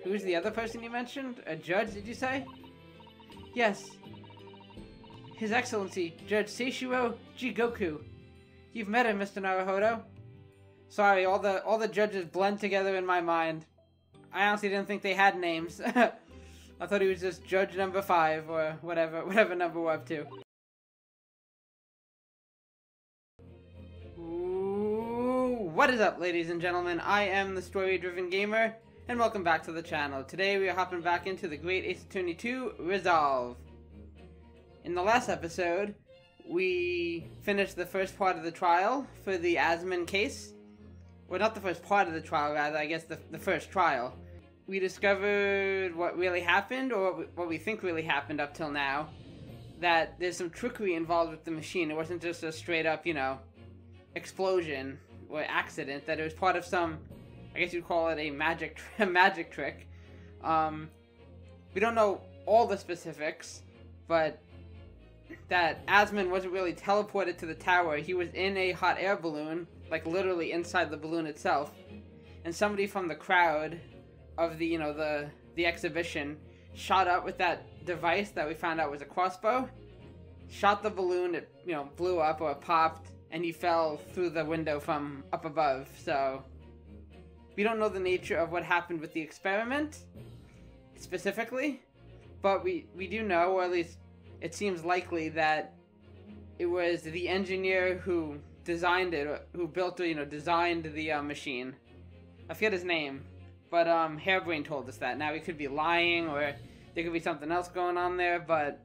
Who's the other person you mentioned? A judge, did you say? Yes. His Excellency, Judge Seishiro Jigoku. You've met him, Mr. Naruhodo. Sorry, all the judges blend together in my mind. I honestly didn't think they had names. I thought he was just Judge number 5 or whatever number we're up to. Ooh, what is up, ladies and gentlemen? I am the story-driven gamer, and welcome back to the channel. Today we are hopping back into the Great Ace Attorney 2 Resolve. In the last episode, we finished the first part of the trial for the Asman case. Well, not the first part of the trial, rather, I guess the first trial. We discovered what really happened, or what we think really happened up till now. That there's some trickery involved with the machine. It wasn't just a straight up, you know, explosion or accident. That it was part of some, I guess you'd call it a magic trick. We don't know all the specifics, but that Asman wasn't really teleported to the tower. He was in a hot air balloon, like literally inside the balloon itself, and somebody from the crowd of the, you know, the exhibition shot up with that device that we found out was a crossbow, shot the balloon, it, you know, blew up or popped, and he fell through the window from up above. So we don't know the nature of what happened with the experiment specifically, but we do know, or at least it seems likely, that it was the engineer who designed it, who built, you know, designed the machine. I forget his name, but Hairbrain told us that. Now he could be lying, or there could be something else going on there, but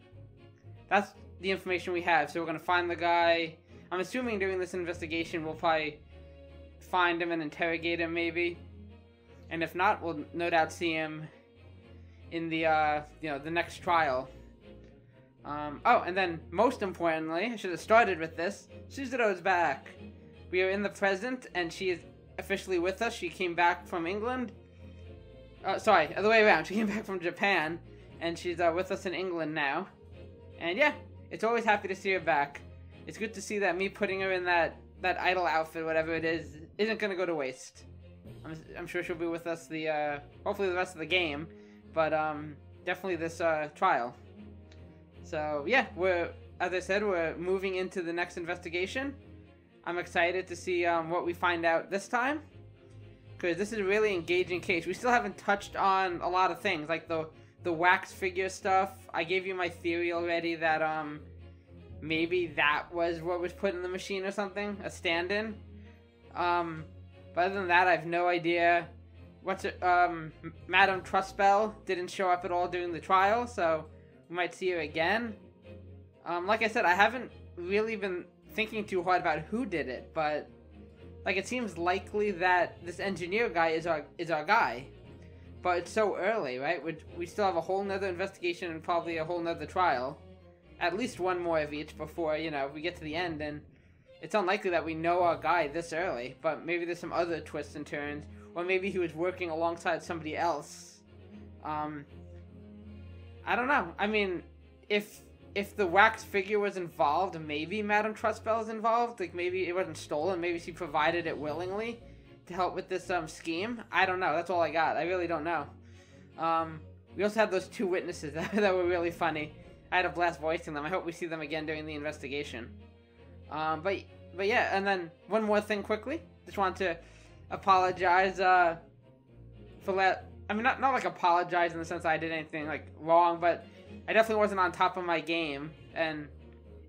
that's the information we have. So we're gonna find the guy. I'm assuming during this investigation we'll probably find him and interrogate him, maybe. And if not, we'll no doubt see him in the you know, the next trial. Oh, and then, most importantly, I should have started with this, Susato is back. We are in the present, and she is officially with us. She came back from England. Sorry, other way around. She came back from Japan, and she's with us in England now. And yeah, it's always happy to see her back. It's good to see that me putting her in that idol outfit, whatever it is, isn't going to go to waste. I'm sure she'll be with us hopefully the rest of the game, but definitely this trial. So yeah, as I said, we're moving into the next investigation. I'm excited to see what we find out this time, because this is a really engaging case. We still haven't touched on a lot of things, like the wax figure stuff. I gave you my theory already that maybe that was what was put in the machine or something, a stand-in. But other than that, I have no idea. Madame Trustbell didn't show up at all during the trial, so we might see her again. Like I said, I haven't really been thinking too hard about who did it, but like it seems likely that this engineer guy is our guy. But it's so early, right? We still have a whole nother investigation and probably a whole nother trial. At least one more of each before, you know, we get to the end, and it's unlikely that we know our guy this early, but maybe there's some other twists and turns, or maybe he was working alongside somebody else. I don't know. I mean, if the wax figure was involved, maybe Madame Trustbell is involved. Like, maybe it wasn't stolen. Maybe she provided it willingly to help with this scheme. I don't know. That's all I got. I really don't know. We also had those 2 witnesses that were really funny. I had a blast voicing them. I hope we see them again during the investigation. But yeah, and then one more thing quickly. Just want to apologize for I mean, not like apologize in the sense that I did anything like wrong, but I definitely wasn't on top of my game, and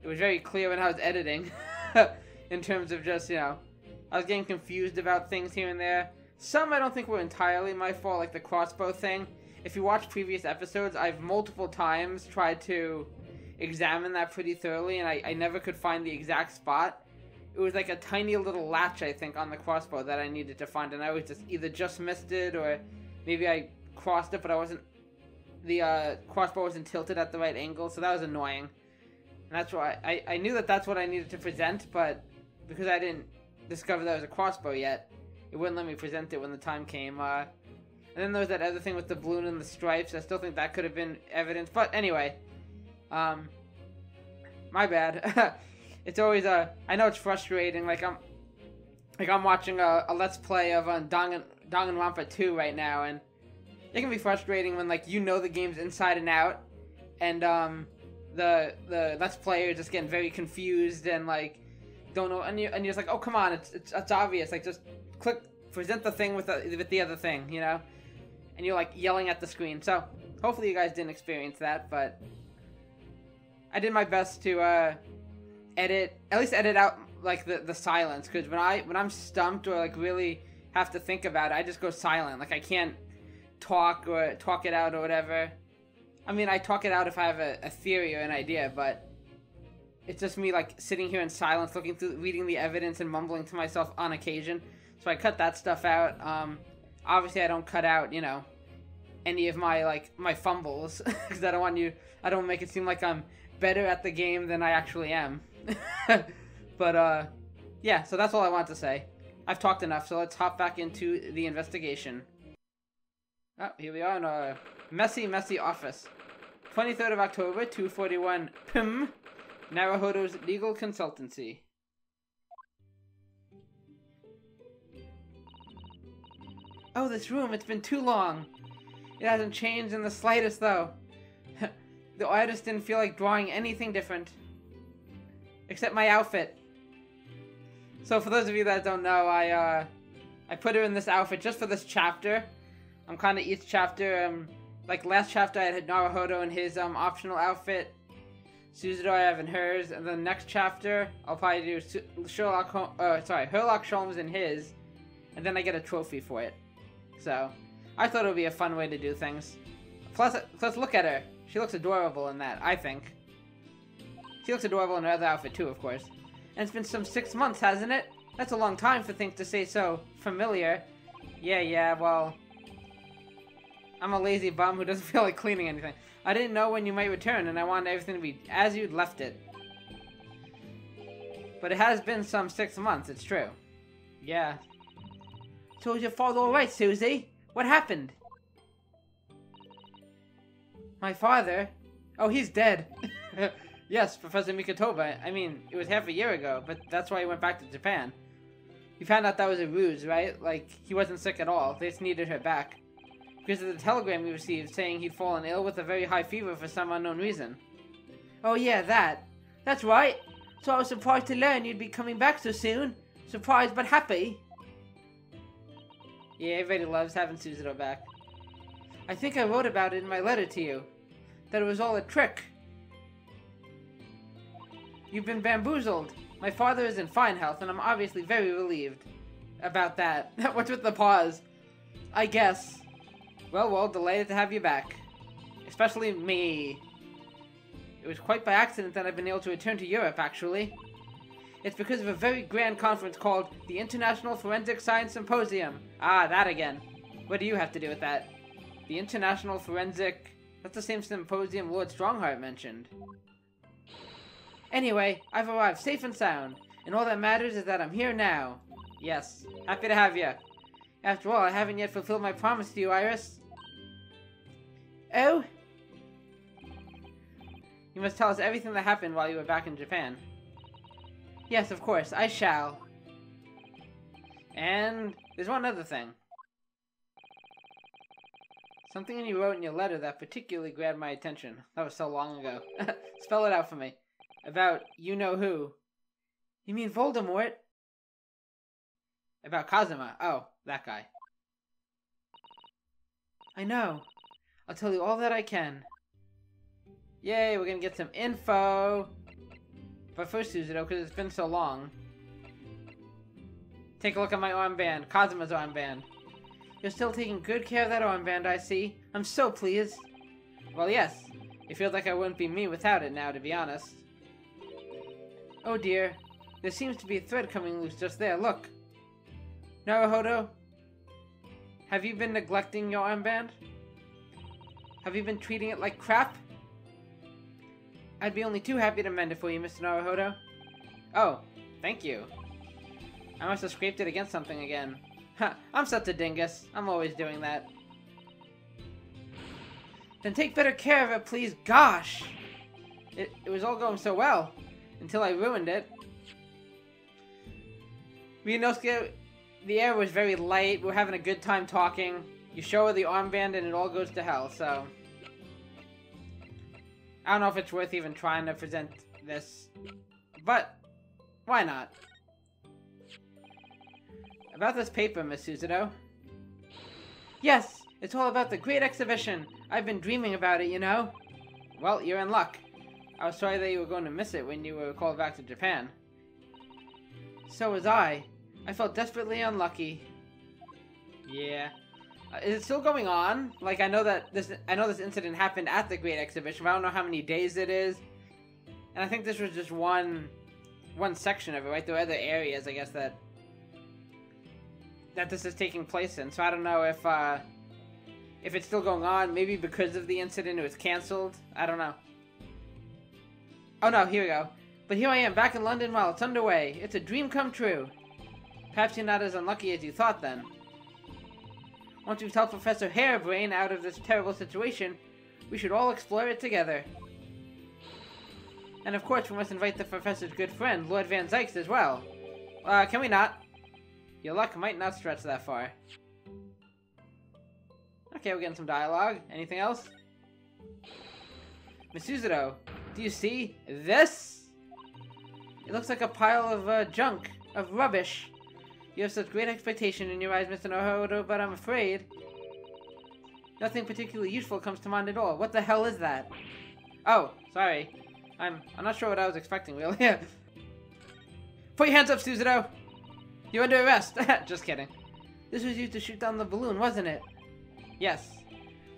it was very clear when I was editing in terms of just, you know, I was getting confused about things here and there. Some I don't think were entirely my fault, like the crossbow thing. If you watch previous episodes, I've multiple times tried to examine that pretty thoroughly, and I never could find the exact spot. It was like a tiny little latch, I think, on the crossbow that I needed to find, and I was just missed it, or maybe I crossed it, but the crossbow wasn't tilted at the right angle, so that was annoying. And that's why I knew that that's what I needed to present, but because I didn't discover that it was a crossbow yet, it wouldn't let me present it when the time came. And then there was that other thing with the balloon and the stripes. I still think that could have been evidence, but anyway, my bad. It's always I know it's frustrating. Like I'm watching a Let's Play of Danganronpa 2 right now, and it can be frustrating when like you know the game's inside and out, and the Let's Player just getting very confused and like don't know, and you're just like, oh come on, it's obvious, like just present the thing with the other thing, you know, and you're like yelling at the screen. So hopefully you guys didn't experience that, but I did my best to at least edit out like the silence, because when I'm stumped or like really have to think about it, I just go silent. Like I can't talk it out or whatever. I mean, I talk it out if I have a theory or an idea, but it's just me like sitting here in silence, reading the evidence and mumbling to myself on occasion. So I cut that stuff out. Obviously I don't cut out, you know, any of my fumbles, because I don't make it seem like I'm better at the game than I actually am. But yeah, so that's all I want to say. I've talked enough, so let's hop back into the investigation. Oh, here we are in our messy office. 23rd of October, 2:41 p.m. Naruhodo's legal consultancy. Oh, this room, it's been too long. It hasn't changed in the slightest, though. The artist didn't feel like drawing anything different. Except my outfit. So for those of you that don't know, I put her in this outfit just for this chapter. I'm kind of each chapter, like last chapter I had Naruhodo in his optional outfit. Susato I have in hers, and the next chapter I'll probably do Sherlock Holmes in his, and then I get a trophy for it. So I thought it would be a fun way to do things. Plus look at her. She looks adorable in that, I think. She looks adorable in her other outfit too, of course. And it's been some 6 months, hasn't it? That's a long time for things to stay so familiar. Yeah, well, I'm a lazy bum who doesn't feel like cleaning anything. I didn't know when you might return, and I wanted everything to be as you'd left it. But it has been some 6 months, it's true. Yeah. So is your father alright, Susie? What happened? My father? Oh, he's dead. Yes, Professor Mikotoba. I mean, it was half a year ago, but that's why he went back to Japan. You found out that was a ruse, right? Like, he wasn't sick at all. They just needed her back. Because of the telegram we received saying he'd fallen ill with a very high fever for some unknown reason. Oh yeah, that. That's right. So I was surprised to learn you'd be coming back so soon. Surprised but happy. Yeah, everybody loves having Susato back. I think I wrote about it in my letter to you. That it was all a trick. You've been bamboozled. My father is in fine health, and I'm obviously very relieved about that. What's with the pause? I guess. Well, delighted to have you back. Especially me. It was quite by accident that I've been able to return to Europe, actually. It's because of a very grand conference called the International Forensic Science Symposium. Ah, that again. What do you have to do with that? The International Forensic... That's the same symposium Lord Strongheart mentioned. Anyway, I've arrived safe and sound, and all that matters is that I'm here now. Yes, happy to have you. After all, I haven't yet fulfilled my promise to you, Iris. Oh? You must tell us everything that happened while you were back in Japan. Yes, of course, I shall. And there's one other thing. Something you wrote in your letter that particularly grabbed my attention. That was so long ago. Spell it out for me. About you-know-who. You mean Voldemort? About Kazuma. Oh, that guy. I know. I'll tell you all that I can. Yay, we're gonna get some info. But first, Susato, because it's been so long. Take a look at my armband. Kazuma's armband. You're still taking good care of that armband, I see. I'm so pleased. Well, yes. It feels like I wouldn't be me without it now, to be honest. Oh dear. There seems to be a thread coming loose just there. Look. Naruhodo? Have you been neglecting your armband? Have you been treating it like crap? I'd be only too happy to mend it for you, Mr. Naruhodo. Oh, thank you. I must have scraped it against something again. Ha, I'm such a dingus. I'm always doing that. Then take better care of it, please. Gosh! It was all going so well. Until I ruined it. Ryunosuke, the air was very light. We were having a good time talking. You show her the armband and it all goes to hell, so... I don't know if it's worth even trying to present this, but why not? About this paper, Miss Susato. Yes, it's all about the great exhibition. I've been dreaming about it, you know. Well, you're in luck. I was sorry that you were going to miss it when you were called back to Japan. So was I. I felt desperately unlucky. Yeah. Is it still going on? Like, I know this incident happened at the Great Exhibition, but I don't know how many days it is. And I think this was just one section of it, right? There are other areas, I guess, that this is taking place in. So I don't know if it's still going on. Maybe because of the incident it was canceled. I don't know. Oh no, here we go. But here I am, back in London while it's underway. It's a dream come true. Perhaps you're not as unlucky as you thought then. Once we've helped Professor Hairbrain out of this terrible situation, we should all explore it together. And of course, we must invite the Professor's good friend, Lord Van Zykes, as well. Can we not? Your luck might not stretch that far. Okay, we're getting some dialogue. Anything else? Miss Susato, do you see this? It looks like a pile of junk, of rubbish. You have such great expectation in your eyes, Mr. Naruto, but I'm afraid nothing particularly useful comes to mind at all. What the hell is that? Oh, sorry. I'm not sure what I was expecting, really. Put your hands up, Susato! You're under arrest! Just kidding. This was used to shoot down the balloon, wasn't it? Yes.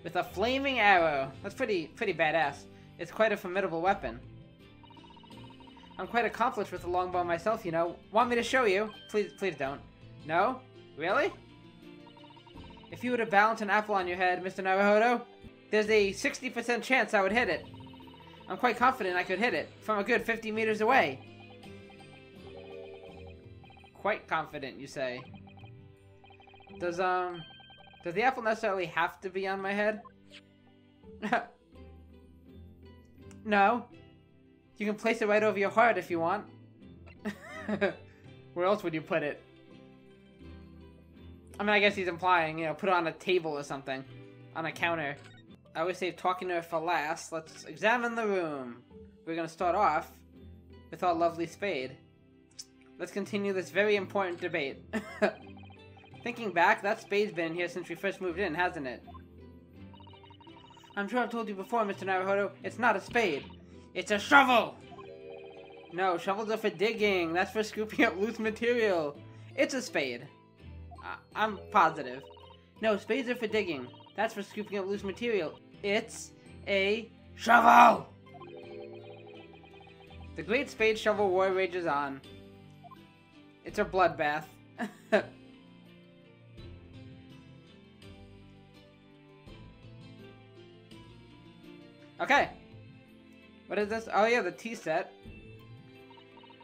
With a flaming arrow. That's pretty badass. It's quite a formidable weapon. I'm quite accomplished with the longbow myself, you know. Want me to show you? Please don't. No? Really? If you were to balance an apple on your head, Mr. Naruto, there's a 60% chance I would hit it. I'm quite confident I could hit it from a good 50 meters away. Quite confident, you say. Does the apple necessarily have to be on my head? No. You can place it right over your heart if you want. Where else would you put it? I mean, I guess he's implying, you know, put it on a table or something. On a counter. I always save talking to her for last. Let's examine the room. We're gonna start off with our lovely spade. Let's continue this very important debate. Thinking back, that spade's been here since we first moved in, hasn't it? I'm sure I've told you before, Mr. Naruto, it's not a spade. It's a shovel! No, shovels are for digging. That's for scooping up loose material. It's a spade. I'm positive. No, spades are for digging. That's for scooping up loose material. It's a shovel! The Great Spade Shovel War rages on. It's a bloodbath. Okay. What is this? Oh yeah, the tea set.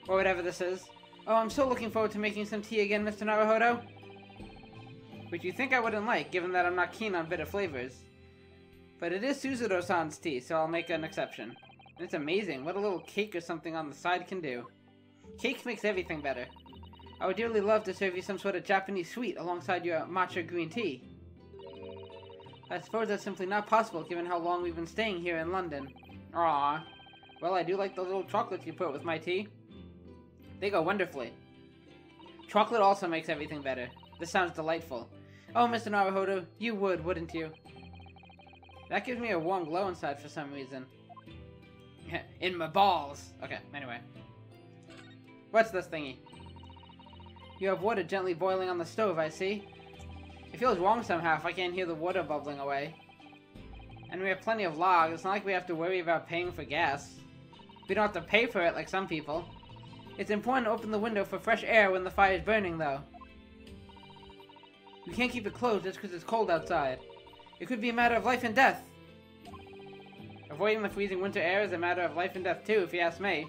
Or whatever this is. Oh, I'm so looking forward to making some tea again, Mr. Naruto. Which you think I wouldn't like, given that I'm not keen on bitter flavors. But it is Susato-san's tea, so I'll make an exception. And it's amazing what a little cake or something on the side can do. Cake makes everything better. I would dearly love to serve you some sort of Japanese sweet alongside your matcha green tea. I suppose that's simply not possible given how long we've been staying here in London. Aww. Well, I do like the little chocolates you put with my tea. They go wonderfully. Chocolate also makes everything better. This sounds delightful. Oh, Mr. Naruto, you would, wouldn't you? That gives me a warm glow inside for some reason. In my balls. Okay, anyway. What's this thingy? You have water gently boiling on the stove, I see. It feels wrong somehow if I can't hear the water bubbling away. And we have plenty of logs. It's not like we have to worry about paying for gas. We don't have to pay for it like some people. It's important to open the window for fresh air when the fire is burning, though. You can't keep it closed just because it's cold outside. It could be a matter of life and death. Avoiding the freezing winter air is a matter of life and death too, if you ask me.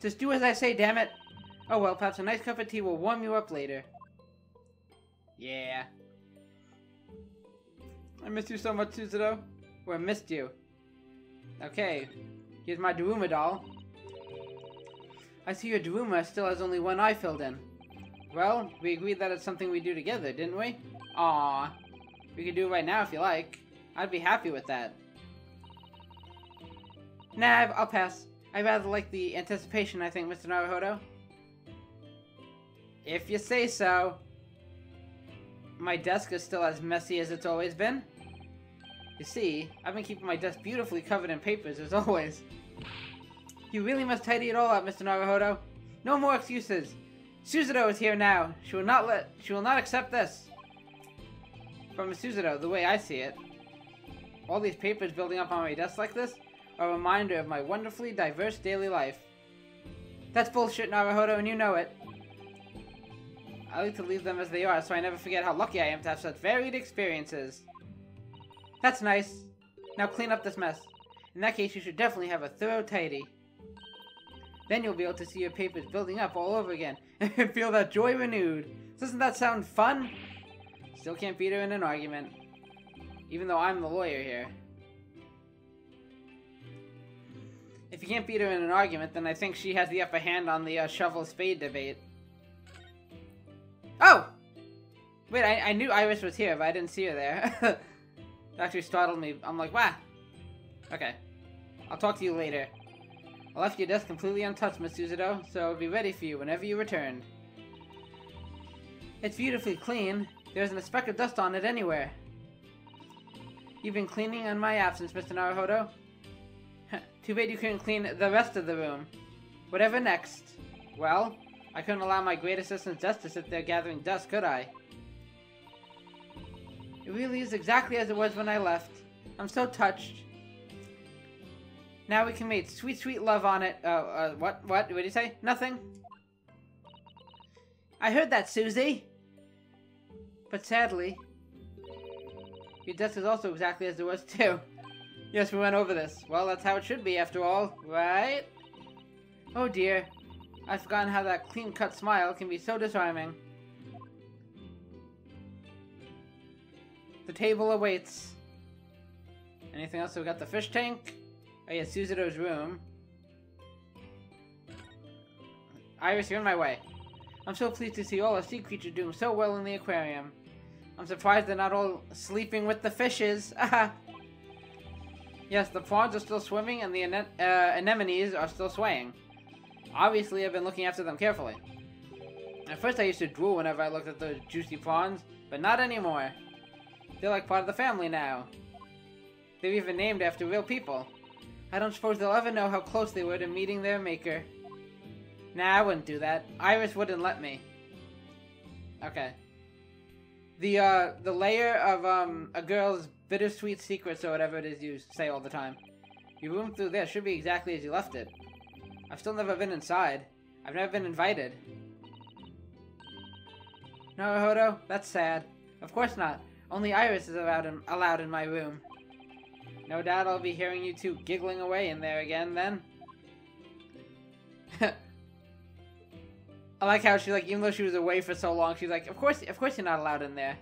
Just do as I say, damn it. Oh well, perhaps a nice cup of tea will warm you up later. Yeah. I missed you so much, Susato. Or I missed you. Okay. Here's my Daruma doll. I see your Daruma still has only one eye filled in. Well, we agreed that it's something we do together, didn't we? Aww. We could do it right now if you like. I'd be happy with that. Nah, I'll pass. I rather like the anticipation, I think, Mr. Naruhodo. If you say so. My desk is still as messy as it's always been. You see, I've been keeping my desk beautifully covered in papers as always. You really must tidy it all up, Mr. Naruhodo. No more excuses. Susato is here now. She will not accept this. From Susato, the way I see it, all these papers building up on my desk like this are a reminder of my wonderfully diverse daily life. That's bullshit, Naruhodo, and you know it. I like to leave them as they are, so I never forget how lucky I am to have such varied experiences. That's nice. Now clean up this mess. In that case, you should definitely have a thorough tidy. Then you'll be able to see your papers building up all over again, and feel that joy renewed. Doesn't that sound fun? Still can't beat her in an argument. Even though I'm the lawyer here. If you can't beat her in an argument, then I think she has the upper hand on the shovel-spade debate. Oh! Wait, I knew Iris was here, but I didn't see her there. It actually startled me. I'm like, wow. Okay. I'll talk to you later. I left your desk completely untouched, Miss Susato, so I'll be ready for you whenever you return. It's beautifully clean. There isn't a speck of dust on it anywhere. You've been cleaning in my absence, Mr. Naruhodo. Too bad you couldn't clean the rest of the room. Whatever next. Well, I couldn't allow my great assistant's desk to sit there gathering dust, could I? It really is exactly as it was when I left. I'm so touched. Now we can make sweet, sweet love on it. What did you say? Nothing? I heard that, Susie. But sadly, your desk is also exactly as it was too. Yes, we went over this. Well, that's how it should be after all, right? Oh dear. I've forgotten how that clean-cut smile can be so disarming. The table awaits. Anything else? So we got the fish tank. Oh yeah, Susato's room. Iris, you're in my way. I'm so pleased to see all our sea creatures doing so well in the aquarium. I'm surprised they're not all sleeping with the fishes. Yes, the prawns are still swimming and the anemones are still swaying. Obviously, I've been looking after them carefully. At first, I used to drool whenever I looked at those juicy prawns, but not anymore. They're like part of the family now. They're even named after real people. I don't suppose they'll ever know how close they were to meeting their maker. Nah, I wouldn't do that. Iris wouldn't let me. Okay. The layer of, a girl's bittersweet secrets or whatever it is you say all the time. Your room through there should be exactly as you left it. I've still never been inside. I've never been invited. Naruhodo, that's sad. Of course not. Only Iris is allowed in my room. No doubt I'll be hearing you two giggling away in there again then. I like how she, like, even though she was away for so long, she's like, of course you're not allowed in there.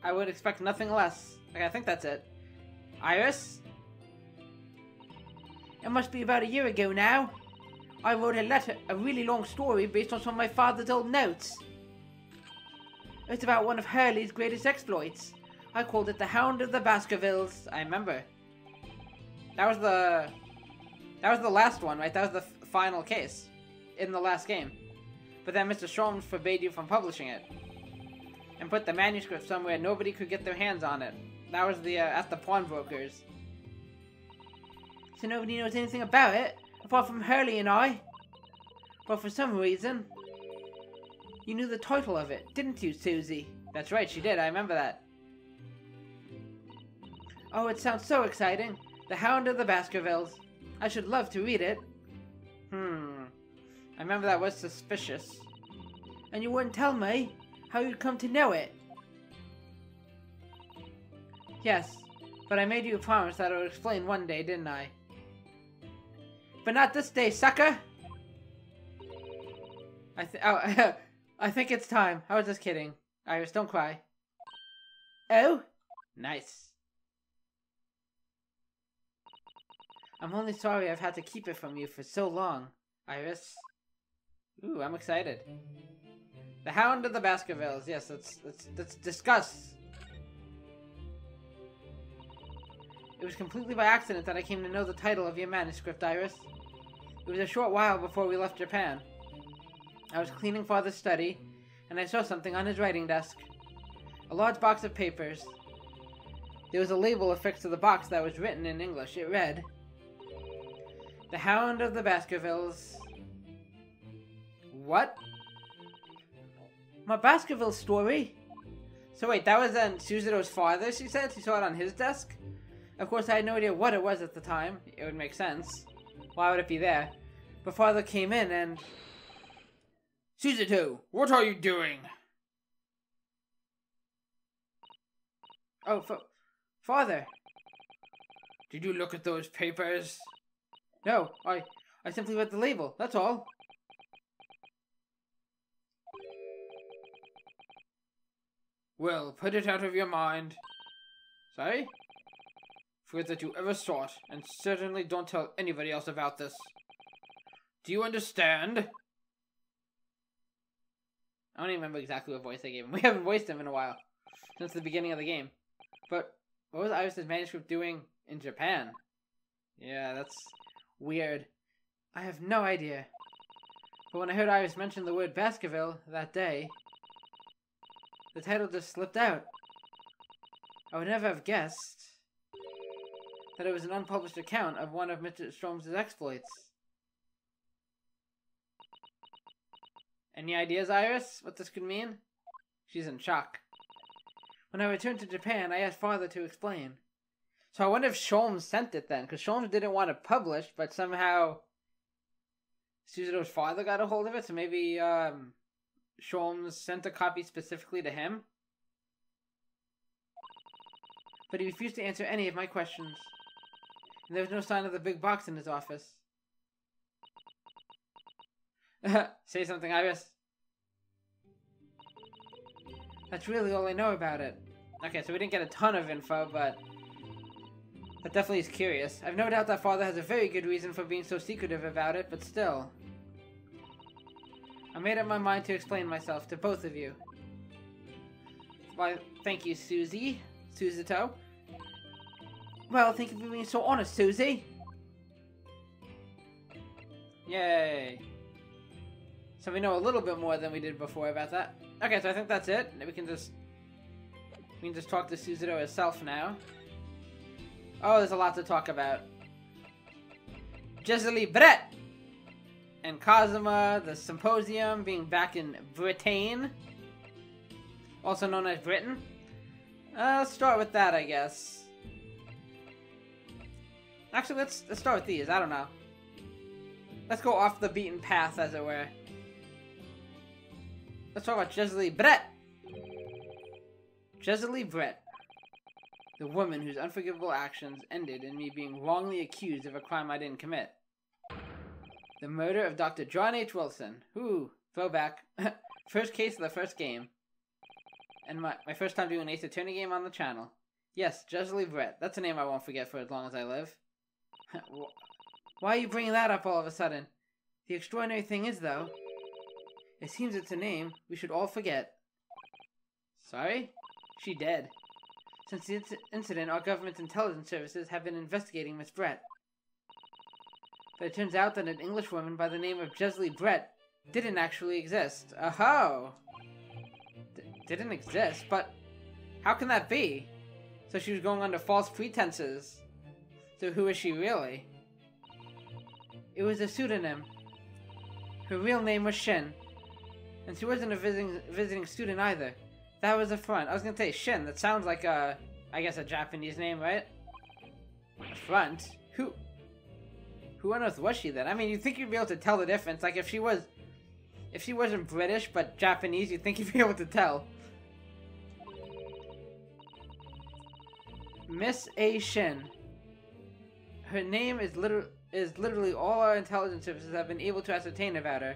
I would expect nothing less. Like, I think that's it. Iris? It must be about a year ago now. I wrote a really long story based on some of my father's old notes. It's about one of Hurley's greatest exploits. I called it The Hound of the Baskervilles. I remember. That was the last one, right? That was the final case in the last game. But then Mr. Sholmes forbade you from publishing it. And put the manuscript somewhere nobody could get their hands on it. That was at the pawnbrokers. So nobody knows anything about it, apart from Hurley and I. But for some reason, you knew the title of it, didn't you, Susie? That's right, she did, I remember that. Oh, it sounds so exciting. The Hound of the Baskervilles. I should love to read it. I remember that was suspicious. And you wouldn't tell me how you'd come to know it. Yes, but I made you a promise that I would explain one day, didn't I? But not this day, sucker! I think it's time. I was just kidding. Iris, don't cry. Oh? Nice. I'm only sorry I've had to keep it from you for so long, Iris. Ooh, I'm excited. The Hound of the Baskervilles. Yes, let's discuss. It was completely by accident that I came to know the title of your manuscript, Iris. It was a short while before we left Japan. I was cleaning Father's study, and I saw something on his writing desk. A large box of papers. There was a label affixed to the box that was written in English. It read, "The Hound of the Baskervilles." What? My Baskerville story? So wait, that was then Susato's father, she said? She saw it on his desk? Of course, I had no idea what it was at the time. It would make sense. Why would it be there? But Father came in and... Susato, what are you doing? Oh, Father. Did you look at those papers? No, I simply read the label, that's all. Well, put it out of your mind. Sorry? Forget that you ever saw it, and certainly don't tell anybody else about this. Do you understand? I don't even remember exactly what voice I gave him. We haven't voiced him in a while. Since the beginning of the game. But what was Iris' manuscript doing in Japan? Yeah, that's weird. I have no idea. But when I heard Iris mention the word Baskerville that day, the title just slipped out. I would never have guessed that it was an unpublished account of one of Mr. Stromes' exploits. Any ideas, Iris, what this could mean? She's in shock. When I returned to Japan, I asked Father to explain. So I wonder if Sholmes sent it then, because Sholmes didn't want it published, but somehow Susato's father got a hold of it, so maybe Sholmes sent a copy specifically to him? But he refused to answer any of my questions. And there was no sign of the big box in his office. Say something, Iris. That's really all I know about it. Okay, so we didn't get a ton of info, but that definitely is curious. I've no doubt that Father has a very good reason for being so secretive about it, but still. I made up my mind to explain myself to both of you. Why, thank you, Susato. Well, thank you for being so honest, Susie. Yay. So we know a little bit more than we did before about that. Okay, so I think that's it. We can just talk to Susato herself now. Oh, there's a lot to talk about. Jesely Brett and Kazuma, the symposium, being back in Britain, also known as Britain. Let's start with that, I guess. Actually, let's start with these. I don't know. Let's go off the beaten path, as it were. Let's talk about Jesely Brett. Jesely Brett. The woman whose unforgivable actions ended in me being wrongly accused of a crime I didn't commit. The murder of Dr. John H. Wilson. Ooh, throwback. First case of the first game. And my first time doing an Ace Attorney game on the channel. Yes, Jesely Brett. That's a name I won't forget for as long as I live. Why are you bringing that up all of a sudden? The extraordinary thing is, though, it seems it's a name we should all forget. Sorry? She dead. Since the incident, our government's intelligence services have been investigating Miss Brett. But it turns out that an Englishwoman by the name of Jesely Brett didn't actually exist. Oh! Didn't exist? But how can that be? So she was going under false pretenses. So who is she really? It was a pseudonym. Her real name was Shin. And she wasn't a visiting student either. That was a front. I was gonna say Shin. That sounds like a, I guess, a Japanese name, right? A front? Who on earth was she then? I mean, you'd think you'd be able to tell the difference. Like if she wasn't British but Japanese, you'd think you'd be able to tell. Miss A. Shin. Her name is literally all our intelligence services have been able to ascertain about her.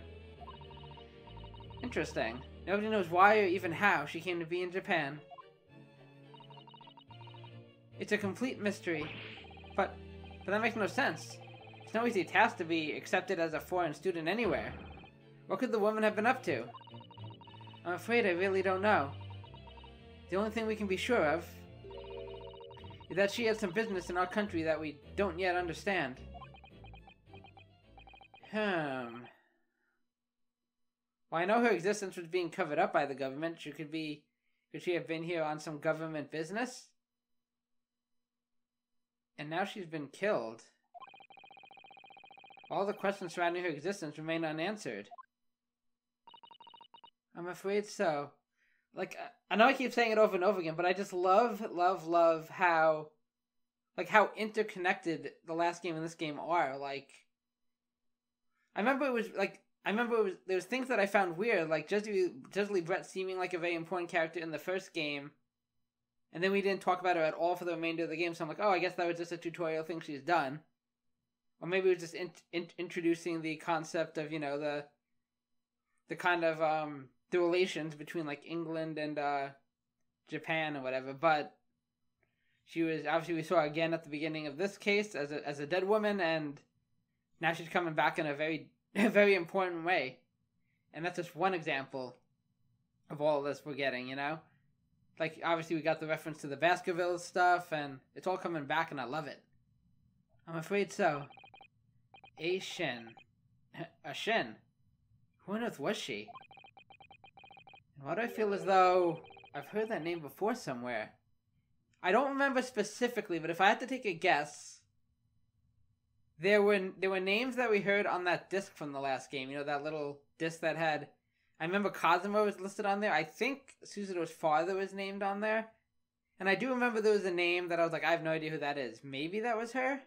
Interesting. Nobody knows why or even how she came to be in Japan. It's a complete mystery. But that makes no sense. It's no easy task to be accepted as a foreign student anywhere. What could the woman have been up to? I'm afraid I really don't know. The only thing we can be sure of is that she has some business in our country that we don't yet understand. Well, I know her existence was being covered up by the government. Could she have been here on some government business? And now she's been killed. All the questions surrounding her existence remain unanswered. I'm afraid so. Like, I know I keep saying it over and over again, but I just love how, like, how interconnected the last game and this game are. Like, there was things that I found weird, like Jessie Brett seeming like a very important character in the first game, and then we didn't talk about her at all for the remainder of the game, so I'm like, oh, I guess that was just a tutorial thing she's done. Or maybe it was just introducing the concept of, you know, the kind of, the relations between, like, England and, Japan or whatever, but she was, obviously we saw her again at the beginning of this case as a dead woman, and now she's coming back in a very important way. And that's just one example of all of this we're getting, you know? Like, obviously we got the reference to the Baskerville stuff, and it's all coming back, and I love it. I'm afraid so. A Shen. Who on earth was she? And why do I feel as though I've heard that name before somewhere? I don't remember specifically, but if I had to take a guess, there were names that we heard on that disc from the last game. You know, that little disc that had... I remember Cosmo was listed on there. I think Susato's father was named on there. And I do remember there was a name that I was like, I have no idea who that is. Maybe that was her?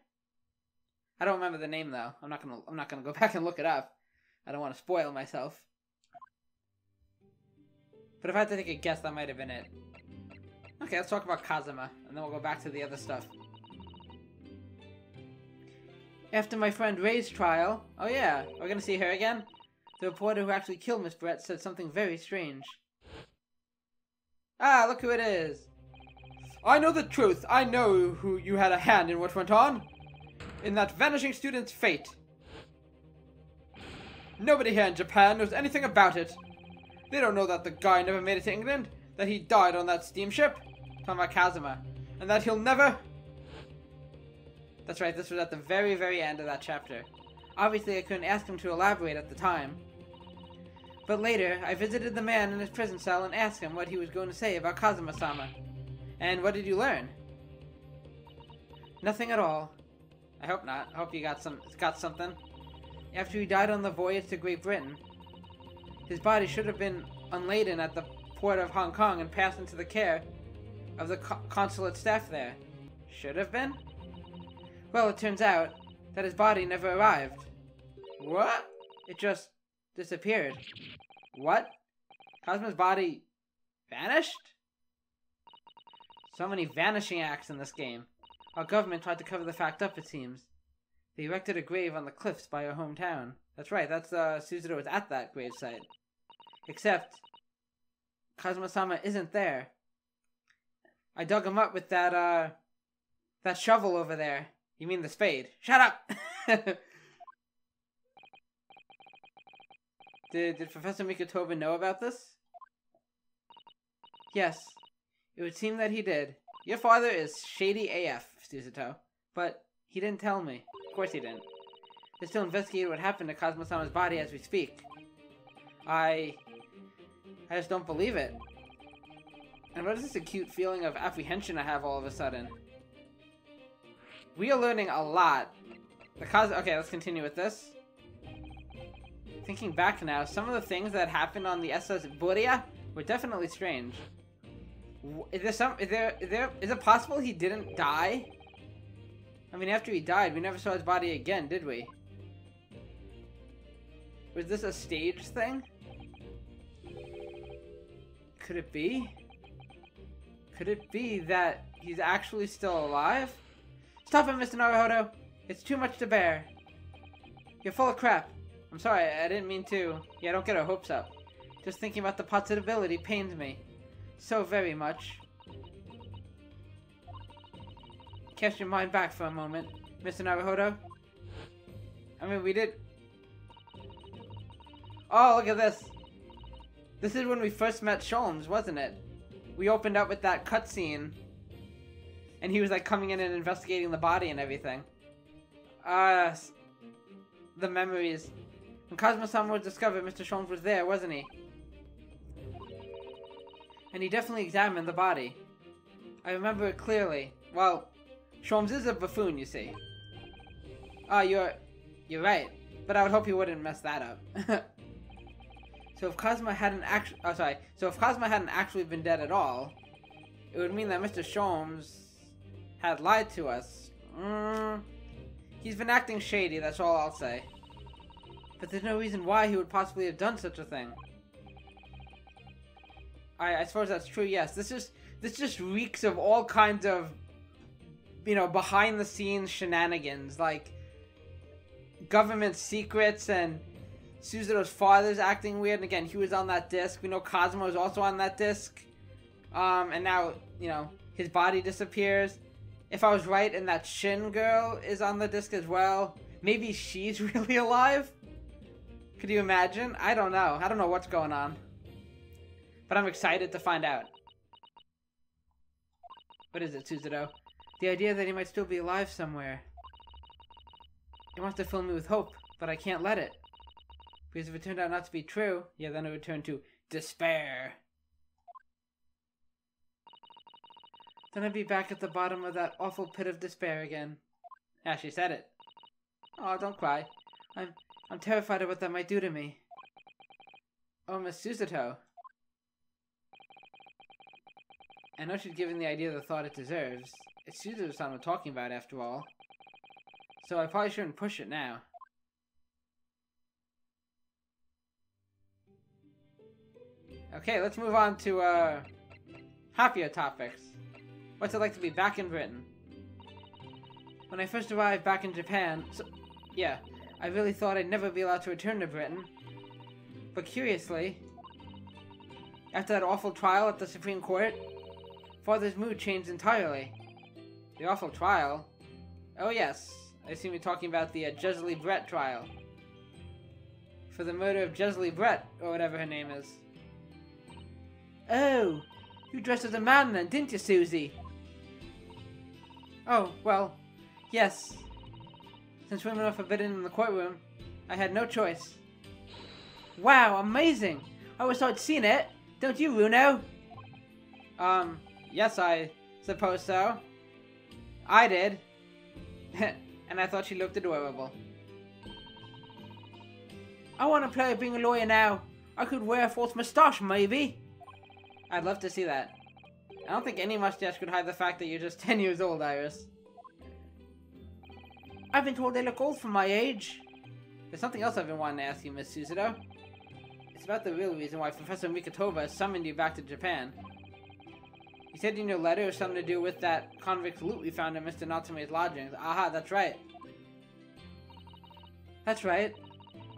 I don't remember the name, though. I'm not gonna go back and look it up. I don't want to spoil myself. But if I had to take a guess, that might have been it. Okay, let's talk about Kazuma, and then we'll go back to the other stuff. After my friend Ray's trial... Oh yeah, we're gonna see her again? The reporter who actually killed Miss Brett said something very strange. Ah, look who it is! I know the truth! I know who you had a hand in what went on! In that vanishing student's fate! Nobody here in Japan knows anything about it! They don't know that the guy never made it to England, that he died on that steamship, talking about Kazuma, and that he'll never... That's right, this was at the very, very end of that chapter. Obviously, I couldn't ask him to elaborate at the time. But later, I visited the man in his prison cell and asked him what he was going to say about Kazuma-sama. And what did you learn? Nothing at all. I hope not. I hope you got something. After he died on the voyage to Great Britain, his body should have been unladen at the port of Hong Kong and passed into the care of the consulate staff there. Should have been? Well, it turns out that his body never arrived. What? It just disappeared. What? Kazuma's body vanished? So many vanishing acts in this game. Our government tried to cover the fact up, it seems. They erected a grave on the cliffs by our hometown. That's right, that's Susato was at that grave site. Except, Kazuma-sama isn't there. I dug him up with that shovel over there. You mean the spade. Shut up! Did Professor Mikotoba know about this? Yes. It would seem that he did. Your father is shady AF, Susato. But he didn't tell me. Of course he didn't. They're still investigating what happened to Kazuma-sama's body as we speak. I just don't believe it. And what is this acute feeling of apprehension I have all of a sudden? We are learning a lot. Okay, let's continue with this. Thinking back now, some of the things that happened on the SS Buria were definitely strange. Is it possible he didn't die? I mean, after he died, we never saw his body again, did we? Was this a stage thing? Could it be? Could it be that he's actually still alive? Stop it, Mr. Naruhodo! It's too much to bear. You're full of crap. I'm sorry, I didn't mean to. Yeah, don't get our hopes up. Just thinking about the possibility pains me. So very much. Cast your mind back for a moment, Mr. Naruhodo. I mean, we did... Oh, look at this! This is when we first met Sholmes, wasn't it? We opened up with that cutscene And he was like coming in and investigating the body and everything. The memories. When Cosmo-san was discovered, Mr. Sholmes was there, wasn't he? And he definitely examined the body. I remember it clearly. Well, Sholmes is a buffoon, you see. You're right. But I would hope he wouldn't mess that up. So if Cosmo hadn't actually been dead at all, it would mean that Mr. Sholmes had lied to us. He's been acting shady, that's all I'll say. But there's no reason why he would possibly have done such a thing. I suppose that's true, yes. This just reeks of all kinds of, you know, behind the scenes shenanigans, like government secrets, and Susato's father's acting weird, and again, he was on that disc. We know Cosmo is also on that disc. And now, you know, his body disappears. If I was right, and that Shin girl is on the disc as well, maybe she's really alive? Could you imagine? I don't know. I don't know what's going on. But I'm excited to find out. What is it, Susato? The idea that he might still be alive somewhere. It wants to fill me with hope, but I can't let it. Because if it turned out not to be true, yeah, then it would turn to despair. Then I'd be back at the bottom of that awful pit of despair again. Yeah, she said it. Oh, don't cry. I'm terrified of what that might do to me. Oh, Miss Susato. I know she's giving the idea the thought it deserves. It's Susato-san we're talking about, after all. So I probably shouldn't push it now. Okay, let's move on to, happier topics. What's it like to be back in Britain? When I first arrived back in Japan, yeah, I really thought I'd never be allowed to return to Britain. But curiously, after that awful trial at the Supreme Court, Father's mood changed entirely. The awful trial? Oh yes, I assume you're talking about the Jeslie Brett trial. For the murder of Jeslie Brett, or whatever her name is. Oh, you dressed as a man then, didn't you, Susie? Oh, well, yes. Since women are forbidden in the courtroom, I had no choice. Wow, amazing! I wish I'd seen it. Don't you, Runo? Yes, I suppose so. I did. And I thought she looked adorable. I want to play being a lawyer now. I could wear a false moustache, maybe. I'd love to see that. I don't think any mustache could hide the fact that you're just 10 years old, Iris. I've been told I look old for my age. There's something else I've been wanting to ask you, Miss Susato. It's about the real reason why Professor Mikitova summoned you back to Japan. You said in your letter it was something to do with that convict's loot we found in Mr. Natsume's lodgings. Aha, that's right. That's right.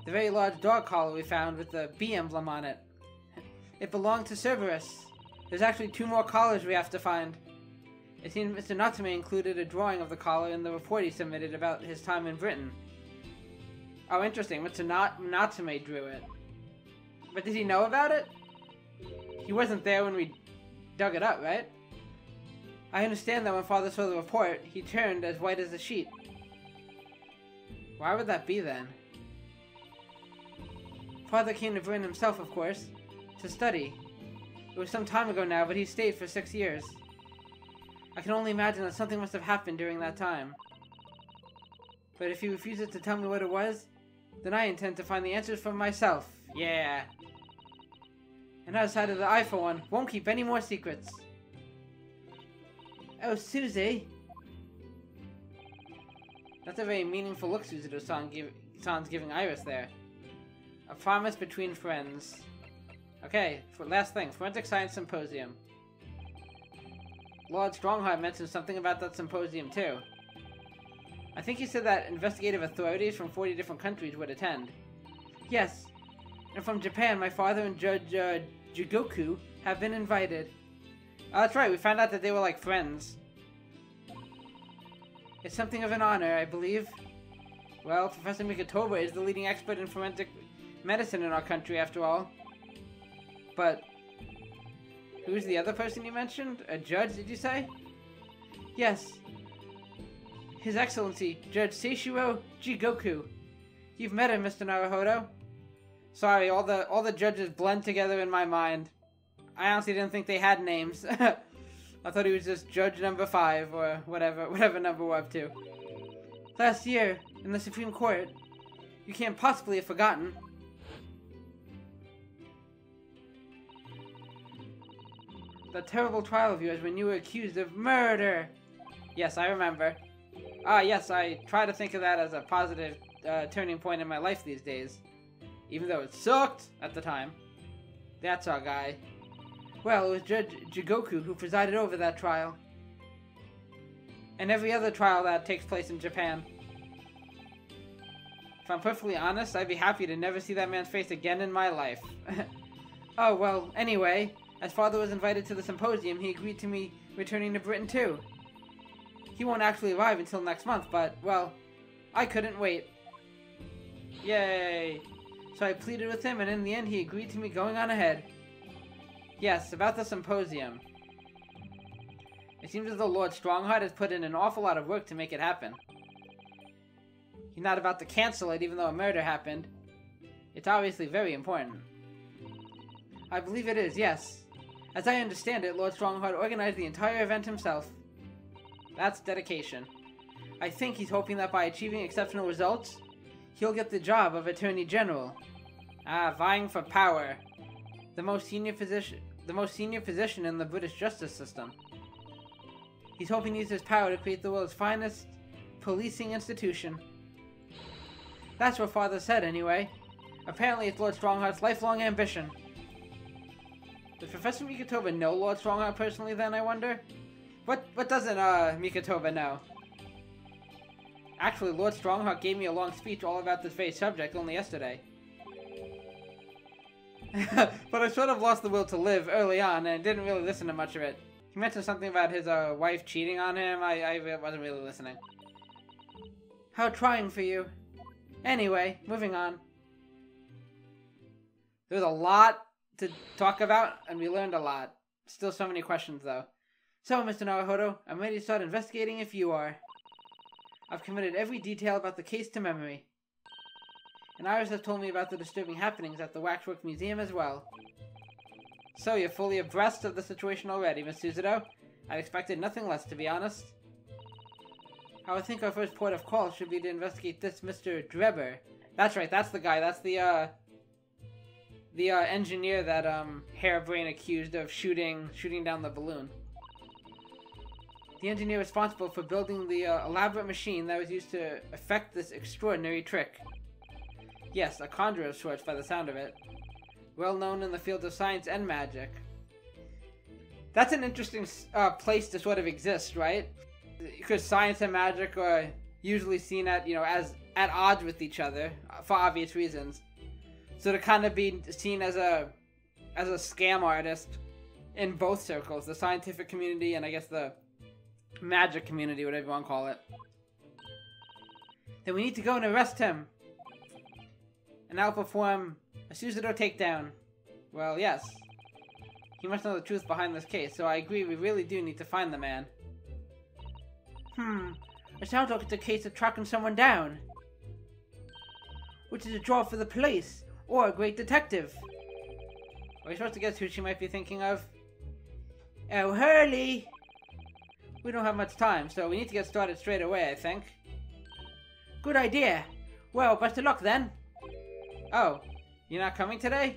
The very large dog collar we found with the bee emblem on it. It belonged to Cerberus. There's actually 2 more collars we have to find. It seems Mr. Natsume included a drawing of the collar in the report he submitted about his time in Britain. Oh, interesting. Mr. Natsume drew it. But did he know about it? He wasn't there when we dug it up, right? I understand that when Father saw the report, he turned as white as a sheet. Why would that be then? Father came to Britain himself, of course, to study. It was some time ago now, but he stayed for 6 years. I can only imagine that something must have happened during that time. But if he refuses to tell me what it was, then I intend to find the answers for myself. Yeah. And outside of the I, for one, won't keep any more secrets. Oh, Susie. That's a very meaningful look Susato-san's giving Iris there. A promise between friends. Okay, last thing, Forensic Science Symposium. Lord Strongheart mentioned something about that symposium too. I think he said that investigative authorities from 40 different countries would attend. Yes, and from Japan, my father and Judge Jigoku have been invited. Oh, that's right, we found out that they were like friends. It's something of an honor, I believe. Well, Professor Mikitova is the leading expert in forensic medicine in our country, after all. But who's the other person you mentioned? A judge, did you say? Yes. His Excellency, Judge Seishiro Jigoku. You've met him, Mr. Naruhodo. Sorry, all the judges blend together in my mind. I honestly didn't think they had names. I thought he was just Judge number 5 or whatever number we're up to. Last year, in the Supreme Court, you can't possibly have forgotten. The terrible trial of yours when you were accused of murder. Yes, I remember. Yes, I try to think of that as a positive turning point in my life these days. Even though it sucked at the time. That's our guy. Well, it was Judge Jigoku who presided over that trial. And every other trial that takes place in Japan. If I'm perfectly honest, I'd be happy to never see that man's face again in my life. Oh, well, anyway, as father was invited to the symposium, he agreed to me returning to Britain too. He won't actually arrive until next month, but, well, I couldn't wait. Yay! So I pleaded with him, and in the end he agreed to me going on ahead. Yes, about the symposium. It seems as though Lord Strongheart has put in an awful lot of work to make it happen. He's not about to cancel it even though a murder happened. It's obviously very important. I believe it is, yes. As I understand it, Lord Strongheart organized the entire event himself. That's dedication. I think he's hoping that by achieving exceptional results, he'll get the job of Attorney General. Vying for power. The most senior position in the British justice system. He's hoping to use his power to create the world's finest policing institution. That's what Father said, anyway. Apparently it's Lord Strongheart's lifelong ambition. Does Professor Mikotoba know Lord Strongheart personally, then, I wonder? What doesn't, Mikotoba know? Actually, Lord Strongheart gave me a long speech all about this very subject only yesterday. But I sort of lost the will to live early on and didn't really listen to much of it. He mentioned something about his wife cheating on him. I wasn't really listening. How trying for you. Anyway, moving on. There was a lot to talk about, and we learned a lot. Still so many questions, though. So, Mr. Naruhodo, I'm ready to start investigating if you are. I've committed every detail about the case to memory. And Iris has told me about the disturbing happenings at the Waxwork Museum as well. So, you're fully abreast of the situation already, Miss Susato. I'd expected nothing less, to be honest. I would think our first port of call should be to investigate this Mr. Drebber. That's right, that's the guy. That's the engineer that, Harebrain accused of shooting down the balloon. The engineer responsible for building the, elaborate machine that was used to effect this extraordinary trick. Yes, a conjurer of sorts by the sound of it. Well known in the field of science and magic. That's an interesting, place to sort of exist, right? Because science and magic are usually seen at, as at odds with each other, for obvious reasons. So to kind of be seen as a scam artist in both circles, the scientific community and I guess the magic community, whatever you want to call it. Then we need to go and arrest him. And I'll perform a Susato takedown. Well, yes. He must know the truth behind this case, so I agree we really do need to find the man. It sounds like it's a case of tracking someone down. Which is a job for the police, or a great detective. Are we supposed to guess who she might be thinking of? Oh, Hurley! We don't have much time, so we need to get started straight away, I think. Good idea. Well, best of luck then. Oh, you're not coming today?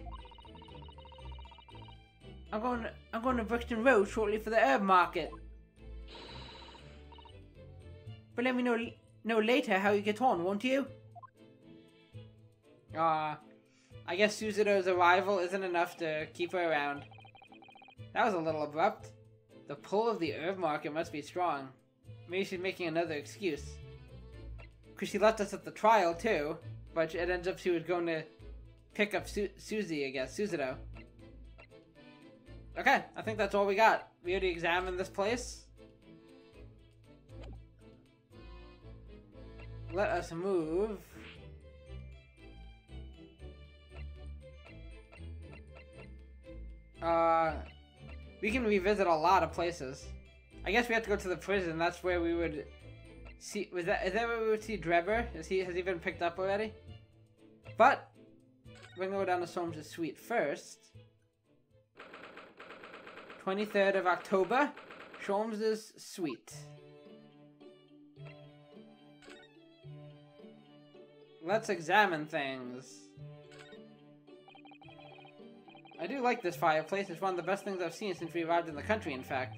I'm going to Brixton Road shortly for the herb market. But let me know later how you get on, won't you? I guess Susato's arrival isn't enough to keep her around. That was a little abrupt. The pull of the herb market must be strong. Maybe she's making another excuse. Because she left us at the trial, too. But it ends up she was going to pick up Susie, I guess. Susato. Okay, I think that's all we got. We already examined this place. Let us move. We can revisit a lot of places. I guess we have to go to the prison. That's where we would see. Is that where we would see Drebber? Has he been picked up already? But we're gonna go down to Soames' suite first. 23rd of October, Soames' suite. Let's examine things. I do like this fireplace. It's one of the best things I've seen since we arrived in the country, in fact.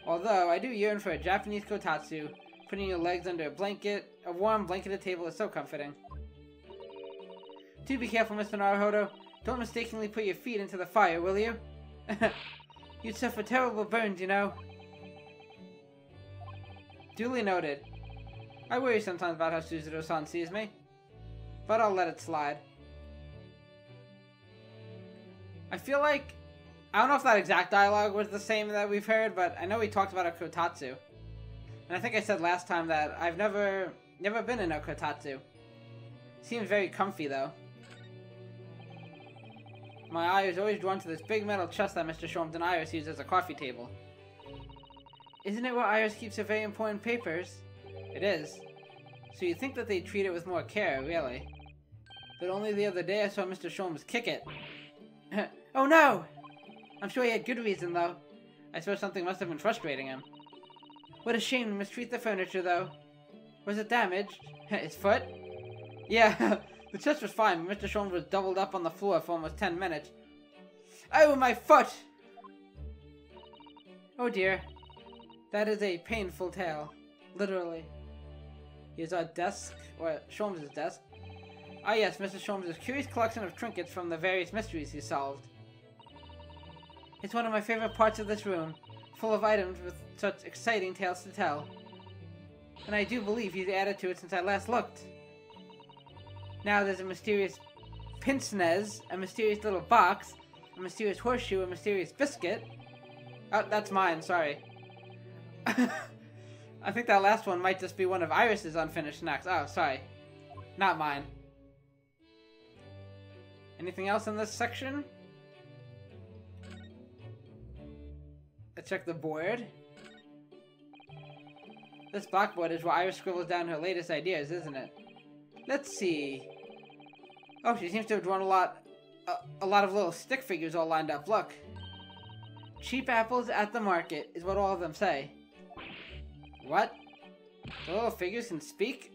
Although, I do yearn for a Japanese kotatsu. Putting your legs under a warm blanketed table is so comforting. Do be careful, Mr. Naruhodo. Don't mistakenly put your feet into the fire, will you? You'd suffer terrible burns, you know. Duly noted. I worry sometimes about how Susato-san sees me. But I'll let it slide. I feel like... I don't know if that exact dialogue was the same that we've heard, but I know we talked about a kotatsu. And I think I said last time that I've never been in a kotatsu. Seems very comfy, though. My eye is always drawn to this big metal chest that Mr. Soames and Iris use as a coffee table. Isn't it where Iris keeps her very important papers? It is. So you'd think that they'd treat it with more care, really. But only the other day I saw Mr. Soames kick it. Oh no! I'm sure he had good reason, though. I suppose something must have been frustrating him. What a shame to mistreat the furniture, though. Was it damaged? His foot? Yeah, the chest was fine, but Mr. Soames was doubled up on the floor for almost 10 minutes. Oh, my foot! Oh dear. That is a painful tale. Literally. Here's our desk, or Soames' desk. Ah yes, Mr. Soames' curious collection of trinkets from the various mysteries he solved. It's one of my favorite parts of this room, full of items with such exciting tales to tell. And I do believe he's added to it since I last looked. Now there's a mysterious pince-nez, a mysterious little box, a mysterious horseshoe, a mysterious biscuit. Oh, that's mine, sorry. I think that last one might just be one of Iris's unfinished snacks. Oh, sorry. Not mine. Anything else in this section? Let's check the board. This blackboard is where Iris scribbles down her latest ideas, isn't it? Let's see. Oh, she seems to have drawn a lot of little stick figures all lined up. Look. Cheap apples at the market is what all of them say. What? The little figures can speak?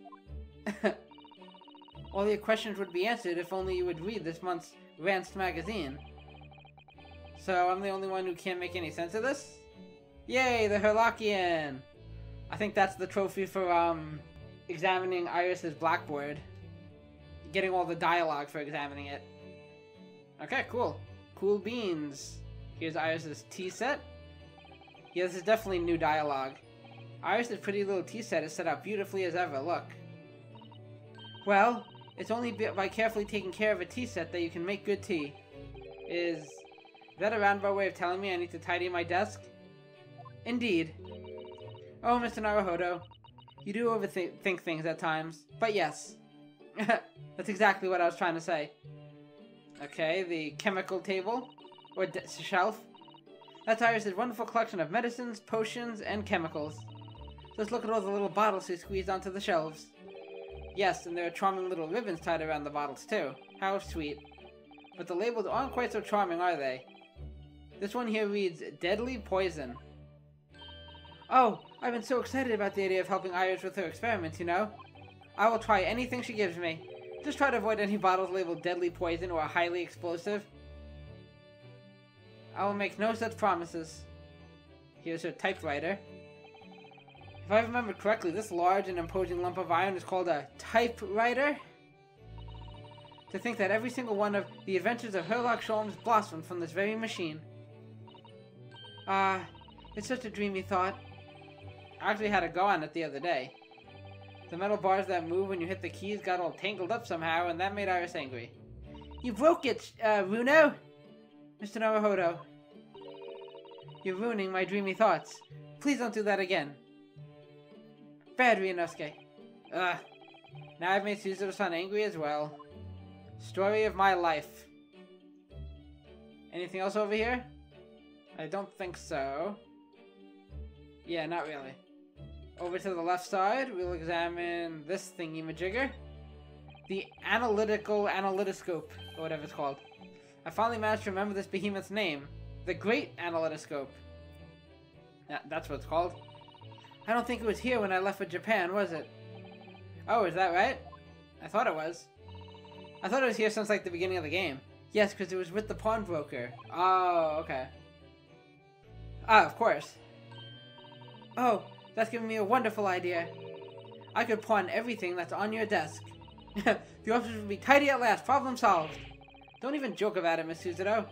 All your questions would be answered if only you would read this month's Rants magazine. So I'm the only one who can't make any sense of this? Yay, the Herlockian! I think that's the trophy for examining Iris's blackboard. Getting all the dialogue for examining it. Okay, cool. Cool beans. Here's Iris's tea set. Yeah, this is definitely new dialogue. Iris's pretty little tea set is set up beautifully as ever, look. Well, it's only by carefully taking care of a tea set that you can make good tea. Is that a roundabout way of telling me I need to tidy my desk? Indeed. Oh, Mr. Naruhodo, you do overthink things at times, but yes. That's exactly what I was trying to say. Okay, the chemical table, or shelf. That's Iris's wonderful collection of medicines, potions, and chemicals. Just look at all the little bottles she squeezed onto the shelves. Yes, and there are charming little ribbons tied around the bottles too. How sweet. But the labels aren't quite so charming, are they? This one here reads, Deadly Poison. Oh, I've been so excited about the idea of helping Iris with her experiments, you know? I will try anything she gives me. Just try to avoid any bottles labeled Deadly Poison or Highly Explosive. I will make no such promises. Here's her typewriter. If I remember correctly, this large and imposing lump of iron is called a typewriter? To think that every single one of the adventures of Sherlock Holmes blossomed from this very machine. It's such a dreamy thought. I actually had a go on it the other day. The metal bars that move when you hit the keys got all tangled up somehow, and that made Iris angry. You broke it, Runo! Mr. Naruhodo. You're ruining my dreamy thoughts. Please don't do that again. Bad, Ryunosuke. Ugh. Now I've made Susato-san angry as well. Story of my life. Anything else over here? I don't think so. Yeah, not really. Over to the left side, we'll examine this thingy-majigger. The analytoscope, or whatever it's called. I finally managed to remember this behemoth's name. The Great Analytoscope. Yeah, that's what it's called. I don't think it was here when I left for Japan, was it? Oh, is that right? I thought it was. I thought it was here since like the beginning of the game. Yes, because it was with the pawnbroker. Oh, okay. Ah, of course. Oh, that's giving me a wonderful idea. I could pawn everything that's on your desk. The office will be tidy at last. Problem solved. Don't even joke about it, Miss Susato.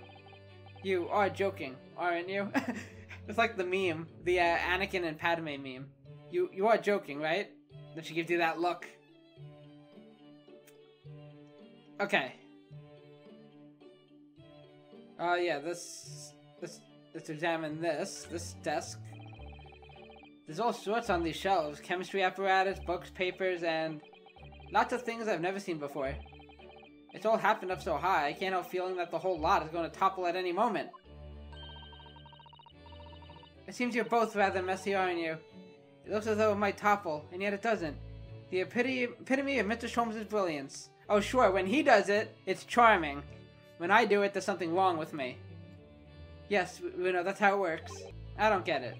You are joking, aren't you? It's like the meme, the Anakin and Padme meme. You are joking, right? Then she gives you that look. Okay. Yeah, let's examine this desk. There's all sorts on these shelves. Chemistry apparatus, books, papers, and lots of things I've never seen before. It's all happened up so high, I can't help feeling that the whole lot is going to topple at any moment. It seems you're both rather messy, aren't you? It looks as though it might topple, and yet it doesn't. The epitome of Mr. Sholmes' brilliance. Oh sure, when he does it, it's charming. When I do it, there's something wrong with me. Yes, we know that's how it works. I don't get it.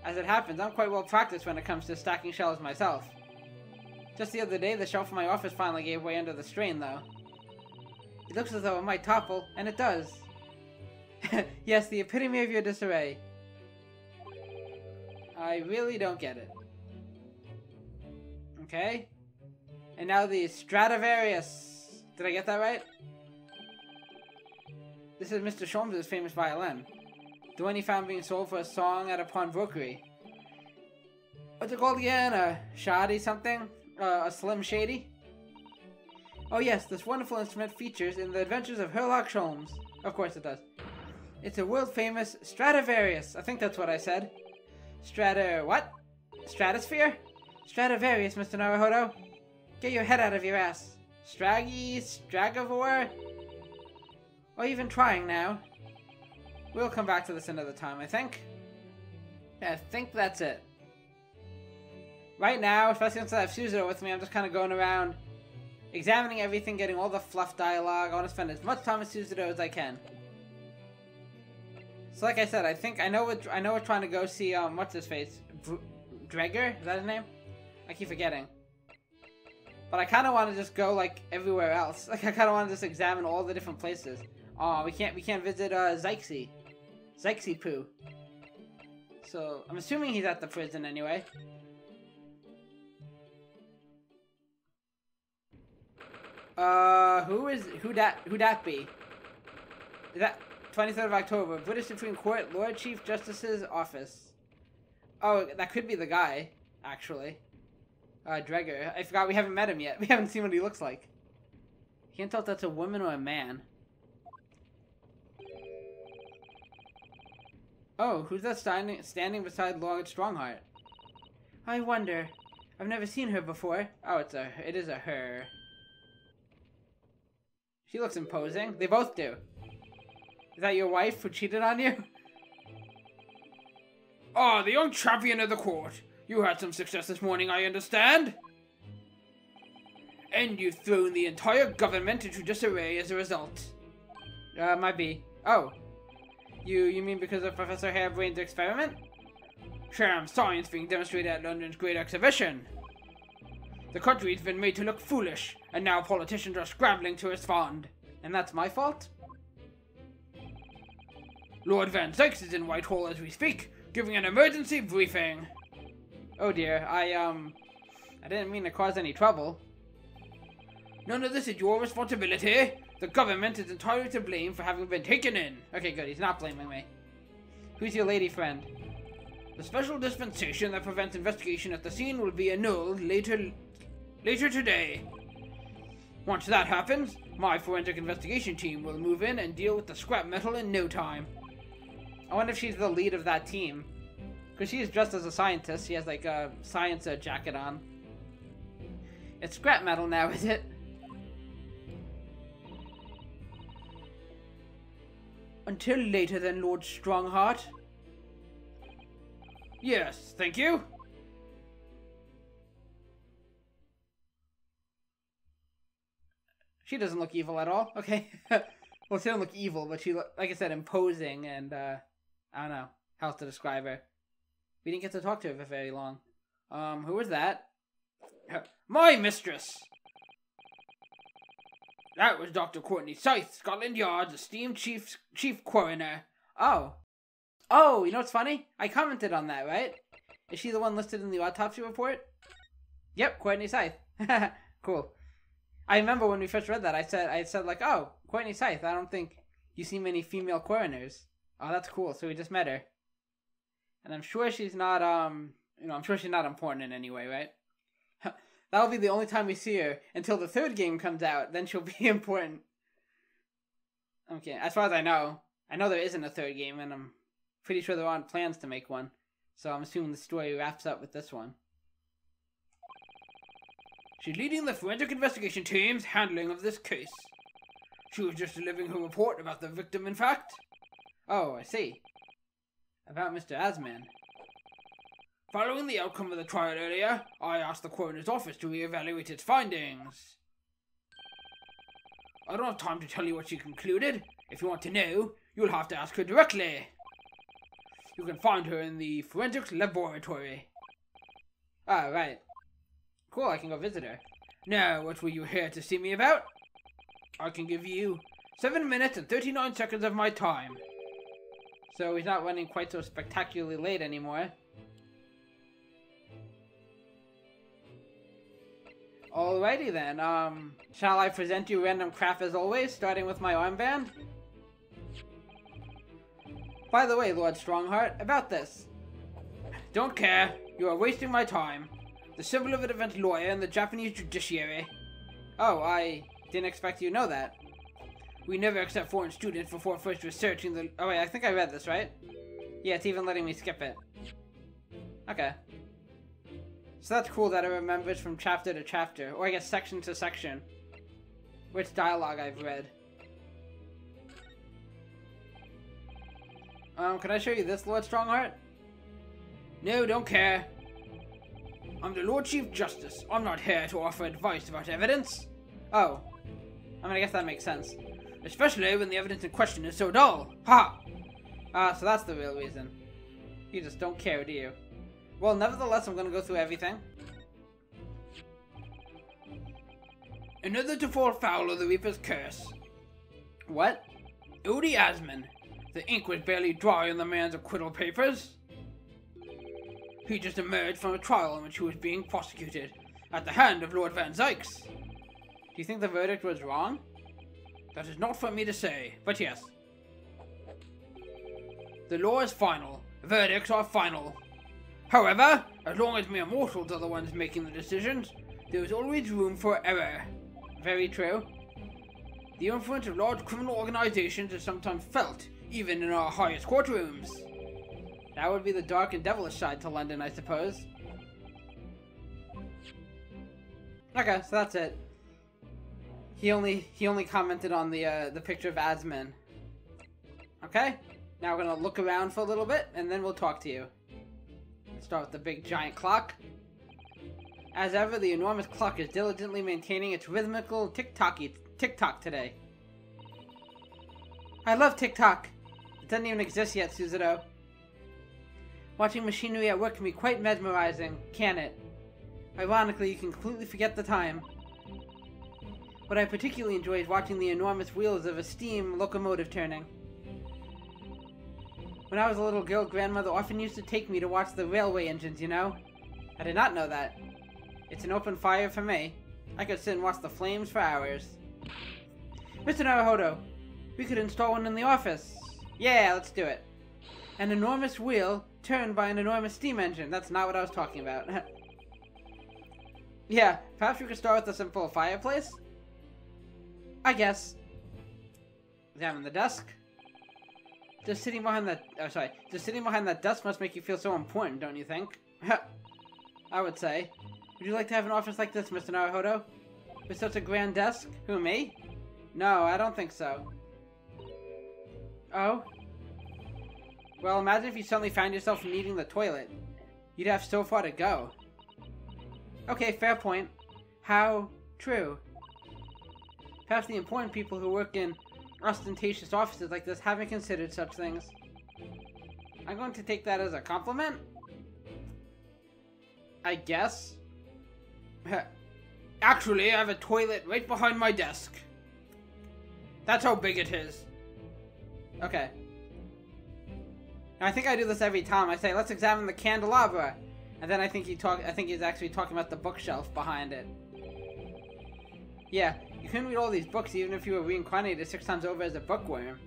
As it happens, I'm quite well practiced when it comes to stacking shelves myself. Just the other day, the shelf in my office finally gave way under the strain, though. It looks as though it might topple, and it does. Yes, the epitome of your disarray. I really don't get it. Okay. And now the Stradivarius. Did I get that right? This is Mr. Sholmes' famous violin. The one he found being sold for a song at a pawnbrokery. What's it called again? A shoddy something? A Slim Shady? Oh yes, this wonderful instrument features in the adventures of Sherlock Sholmes. Of course it does. It's a world-famous Stradivarius. I think that's what I said. What? Stratosphere? Stradivarius, Mr. Naruhodo. Get your head out of your ass. Stragivore? Or even trying now. We'll come back to this another time, I think. Yeah, I think that's it. Right now, especially since I have Susato with me, I'm just kind of going around examining everything, getting all the fluff dialogue. I want to spend as much time with Susato as I can. So like I said, I know we're trying to go see, what's his face? Dreger? Is that his name? I keep forgetting. But I kind of want to just go, like, everywhere else. Like, I kind of want to just examine all the different places. Oh, we can't visit, Zixie Poo. So, I'm assuming he's at the prison anyway. Who that be? Is that 23rd of October, British Supreme Court, Lord Chief Justice's office. Oh, that could be the guy, actually. Dreger. I forgot we haven't met him yet. We haven't seen what he looks like. Can't tell if that's a woman or a man. Oh, who's that standing beside Lord Strongheart? I wonder. I've never seen her before. Oh, it is a her. She looks imposing. They both do. Is that your wife who cheated on you? Ah, the young champion of the court. You had some success this morning, I understand. And you've thrown the entire government into disarray as a result. Might be. Oh. You mean because of Professor Harebrain's experiment? Sham science being demonstrated at London's Great Exhibition. The country's been made to look foolish, and now politicians are scrambling to respond. And that's my fault? Lord Van Sykes is in Whitehall as we speak, giving an emergency briefing. Oh dear, I didn't mean to cause any trouble. None of this is your responsibility. The government is entirely to blame for having been taken in. Okay, good, he's not blaming me. Who's your lady friend? The special dispensation that prevents investigation at the scene will be annulled later today. Once that happens, my forensic investigation team will move in and deal with the scrap metal in no time. I wonder if she's the lead of that team. Because she is dressed as a scientist. She has like a science jacket on. It's scrap metal now, is it? Until later then, Lord Strongheart. Yes, thank you. She doesn't look evil at all. Okay. Well, she doesn't look evil, but she, like I said, imposing and, I don't know how else to describe her. We didn't get to talk to her for very long. Who was that? My mistress! That was Dr. Courtney Scythe, Scotland Yard's esteemed chief coroner. Oh. Oh, you know what's funny? I commented on that, right? Is she the one listed in the autopsy report? Yep, Courtney Scythe. Cool. I remember when we first read that, I said like, oh, Courtney Scythe, I don't think you see many female coroners. Oh, that's cool. So we just met her. And I'm sure she's not, I'm sure she's not important in any way, right? That'll be the only time we see her until the third game comes out. Then she'll be important. Okay, as far as I know there isn't a third game, and I'm pretty sure there aren't plans to make one. So I'm assuming the story wraps up with this one. She's leading the forensic investigation team's handling of this case. She was just delivering her report about the victim, in fact. Oh, I see. About Mr. Asman. Following the outcome of the trial earlier, I asked the coroner's office to reevaluate its findings. I don't have time to tell you what she concluded. If you want to know, you'll have to ask her directly. You can find her in the forensics laboratory. Ah, right. Cool, I can go visit her. Now, what were you here to see me about? I can give you 7 minutes and 39 seconds of my time. So he's not running quite so spectacularly late anymore. Alrighty then, shall I present you random crap as always, starting with my armband? By the way, Lord Strongheart, about this. Don't care, you are wasting my time. The civil defense lawyer in the Japanese judiciary. Oh, I didn't expect you to know that. We never accept foreign students before first researching the... Oh wait, I think I read this, right? Yeah, it's even letting me skip it. Okay. So that's cool that it remembers from chapter to chapter, or I guess section to section, which dialogue I've read. Can I show you this, Lord Strongheart? No, don't care. I'm the Lord Chief Justice. I'm not here to offer advice about evidence. Oh. I mean, I guess that makes sense. Especially when the evidence in question is so dull. Ha! So that's the real reason. You just don't care, do you? Well, nevertheless, I'm gonna go through everything. Another to fall foul of the Reaper's curse. What? Odie Asman. The ink was barely dry on the man's acquittal papers. He just emerged from a trial in which he was being prosecuted at the hand of Lord Van Zykes. Do you think the verdict was wrong? That is not for me to say, but yes. The law is final. Verdicts are final. However, as long as mere mortals are the ones making the decisions, there is always room for error. Very true. The influence of large criminal organizations is sometimes felt, even in our highest courtrooms. That would be the dark and devilish side to London, I suppose. Okay, so that's it. He only commented on the picture of Asman. Okay, now we're gonna look around for a little bit, and then we'll talk to you. Let's start with the big giant clock. As ever, the enormous clock is diligently maintaining its rhythmical tick-tock today. I love tick-tock. It doesn't even exist yet, Susato. Watching machinery at work can be quite mesmerizing, can't it? Ironically, you can completely forget the time. What I particularly enjoy is watching the enormous wheels of a steam locomotive turning. When I was a little girl, grandmother often used to take me to watch the railway engines, you know? I did not know that. It's an open fire for me. I could sit and watch the flames for hours. Mr. Naruhodo, we could install one in the office. Yeah, let's do it. An enormous wheel turned by an enormous steam engine. That's not what I was talking about. Yeah, perhaps we could start with a simple fireplace? I guess. Examine the desk. Just sitting behind that desk must make you feel so important, don't you think? I would say. Would you like to have an office like this, Mr. Naruhodo? With such a grand desk? Who, me? No, I don't think so. Oh? Well, imagine if you suddenly found yourself needing the toilet. you'd have so far to go. Okay, fair point. How true. Perhaps the important people who work in ostentatious offices like this haven't considered such things. I'm going to take that as a compliment. I guess. Actually, I have a toilet right behind my desk. That's how big it is. Okay. Now, I think I do this every time. I say, let's examine the candelabra. And then I think he's actually talking about the bookshelf behind it. Yeah, you couldn't read all these books even if you were reincarnated 6 times over as a bookworm.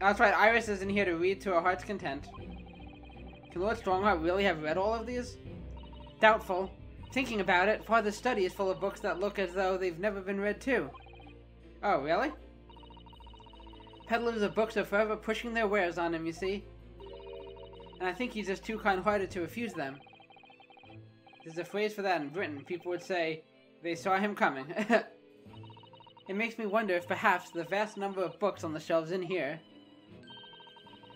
That's right, Iris isn't here to read to her heart's content. Can Lord Strongheart really have read all of these? Doubtful. Thinking about it, Father's study is full of books that look as though they've never been read too. Oh, really? Peddlers of books are forever pushing their wares on him, you see. And I think he's just too kind-hearted to refuse them. There's a phrase for that in Britain. People would say, they saw him coming. It makes me wonder if perhaps the vast number of books on the shelves in here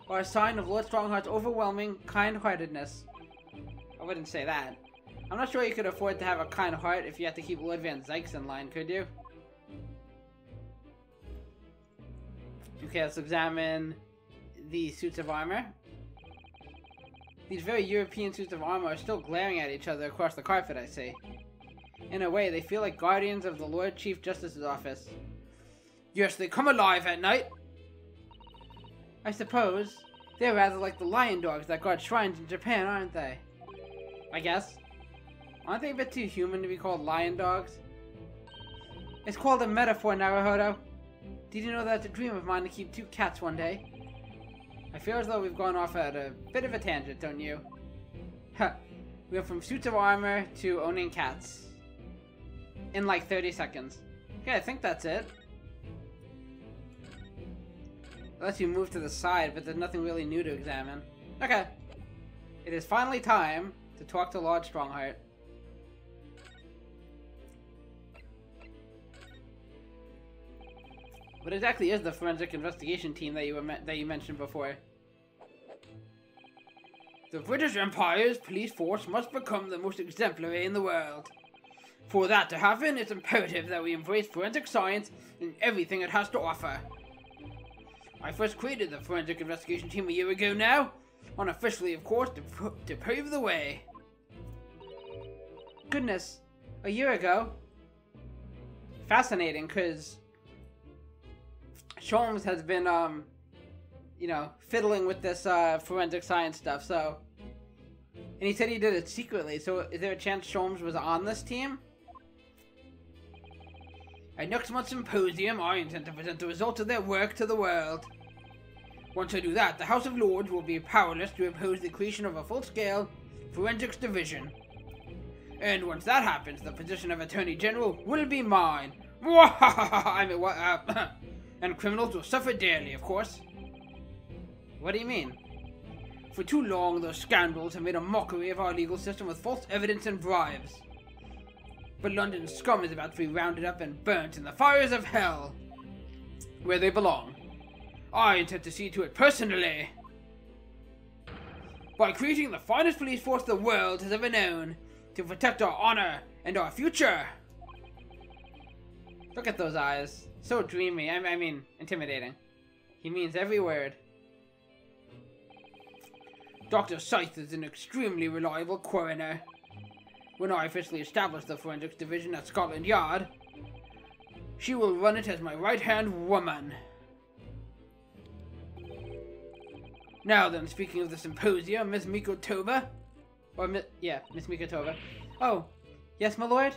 are a sign of Lord Strongheart's overwhelming kind-heartedness. I wouldn't say that. I'm not sure you could afford to have a kind heart if you had to keep Lord Van Zykes in line, could you? Okay, let's examine the suits of armor. These very European suits of armor are still glaring at each other across the carpet, I see. In a way, they feel like guardians of the Lord Chief Justice's office. Yes, they come alive at night. I suppose. They're rather like the lion dogs that guard shrines in Japan, aren't they? I guess. Aren't they a bit too human to be called lion dogs? It's called a metaphor, Naruhodo. Did you know that's a dream of mine to keep 2 cats one day? I feel as though we've gone off at a bit of a tangent, don't you? Huh. We went from suits of armor to owning cats. In like 30 seconds. Okay, I think that's it. Unless you move to the side, but there's nothing really new to examine. Okay. It is finally time to talk to Lord Strongheart. What exactly is the forensic investigation team that you mentioned before? The British Empire's police force must become the most exemplary in the world. For that to happen, it's imperative that we embrace forensic science in everything it has to offer. I first created the forensic investigation team a year ago now, unofficially of course, to pave the way. Goodness, a year ago? Fascinating, because Sholmes has been, you know, fiddling with this forensic science stuff, so... And he said he did it secretly, so is there a chance Sholmes was on this team? At next month's symposium, I intend to present the results of their work to the world. Once I do that, the House of Lords will be powerless to oppose the creation of a full-scale forensics division. And once that happens, the position of Attorney General will be mine. I mean, what? And criminals will suffer dearly, of course. What do you mean? For too long, those scoundrels have made a mockery of our legal system with false evidence and bribes. But London's scum is about to be rounded up and burnt in the fires of hell, where they belong. I intend to see to it personally, by creating the finest police force the world has ever known, to protect our honor and our future. Look at those eyes. So dreamy, I mean, intimidating. He means every word. Dr. Scythe is an extremely reliable coroner. When I officially establish the forensics division at Scotland Yard, she will run it as my right-hand woman. Now then, speaking of the symposium, Miss Mikotoba, Miss Mikotoba. Oh, yes, my lord?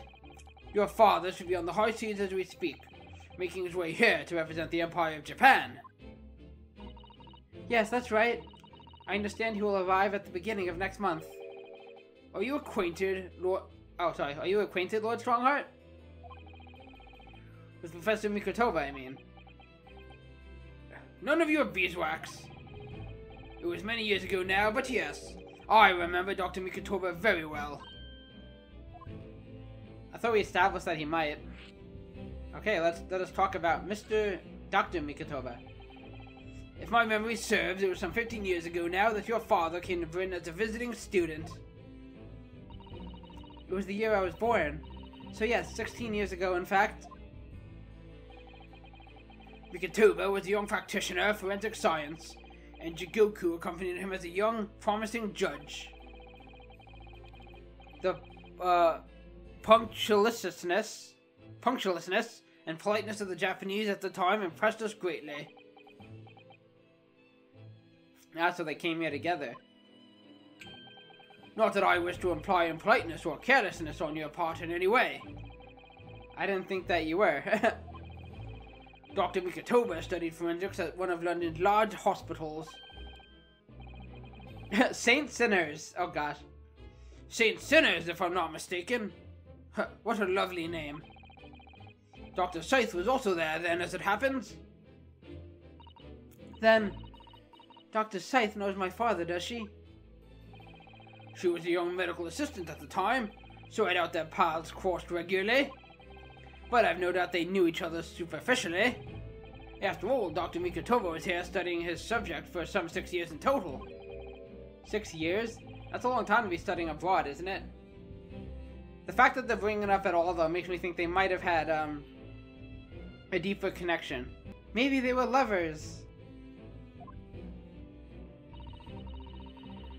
Your father should be on the high seas as we speak, making his way here to represent the Empire of Japan. Yes, that's right. I understand he will arrive at the beginning of next month. Are you acquainted, Lord... Oh, sorry. Are you acquainted, Lord Strongheart? With Professor Mikotoba, I mean. None of your beeswax. It was many years ago now, but yes. I remember Dr. Mikotoba very well. I thought we established that he might. Okay, let us talk about Dr. Mikotoba. If my memory serves, it was some 15 years ago now that your father came to Britain as a visiting student. It was the year I was born. So yes, 16 years ago in fact. Mikitoba was a young practitioner of forensic science, and Jigoku accompanied him as a young, promising judge. The punctiliousness and politeness of the Japanese at the time impressed us greatly. So they came here together. Not that I wish to imply impoliteness or carelessness on your part in any way. I didn't think that you were. Dr. Mikitoba studied forensics at one of London's large hospitals. Saint Sinners. Oh gosh. Saint Sinners, if I'm not mistaken. What a lovely name. Dr. Scythe was also there then, as it happens. Then, Dr. Scythe knows my father, does she? She was a young medical assistant at the time, so I doubt their paths crossed regularly. But I've no doubt they knew each other superficially. After all, Dr. Mikitoba was here studying his subject for some 6 years in total. 6 years? That's a long time to be studying abroad, isn't it? The fact that they're bringing it up at all, though, makes me think they might have had, a deeper connection. Maybe they were lovers.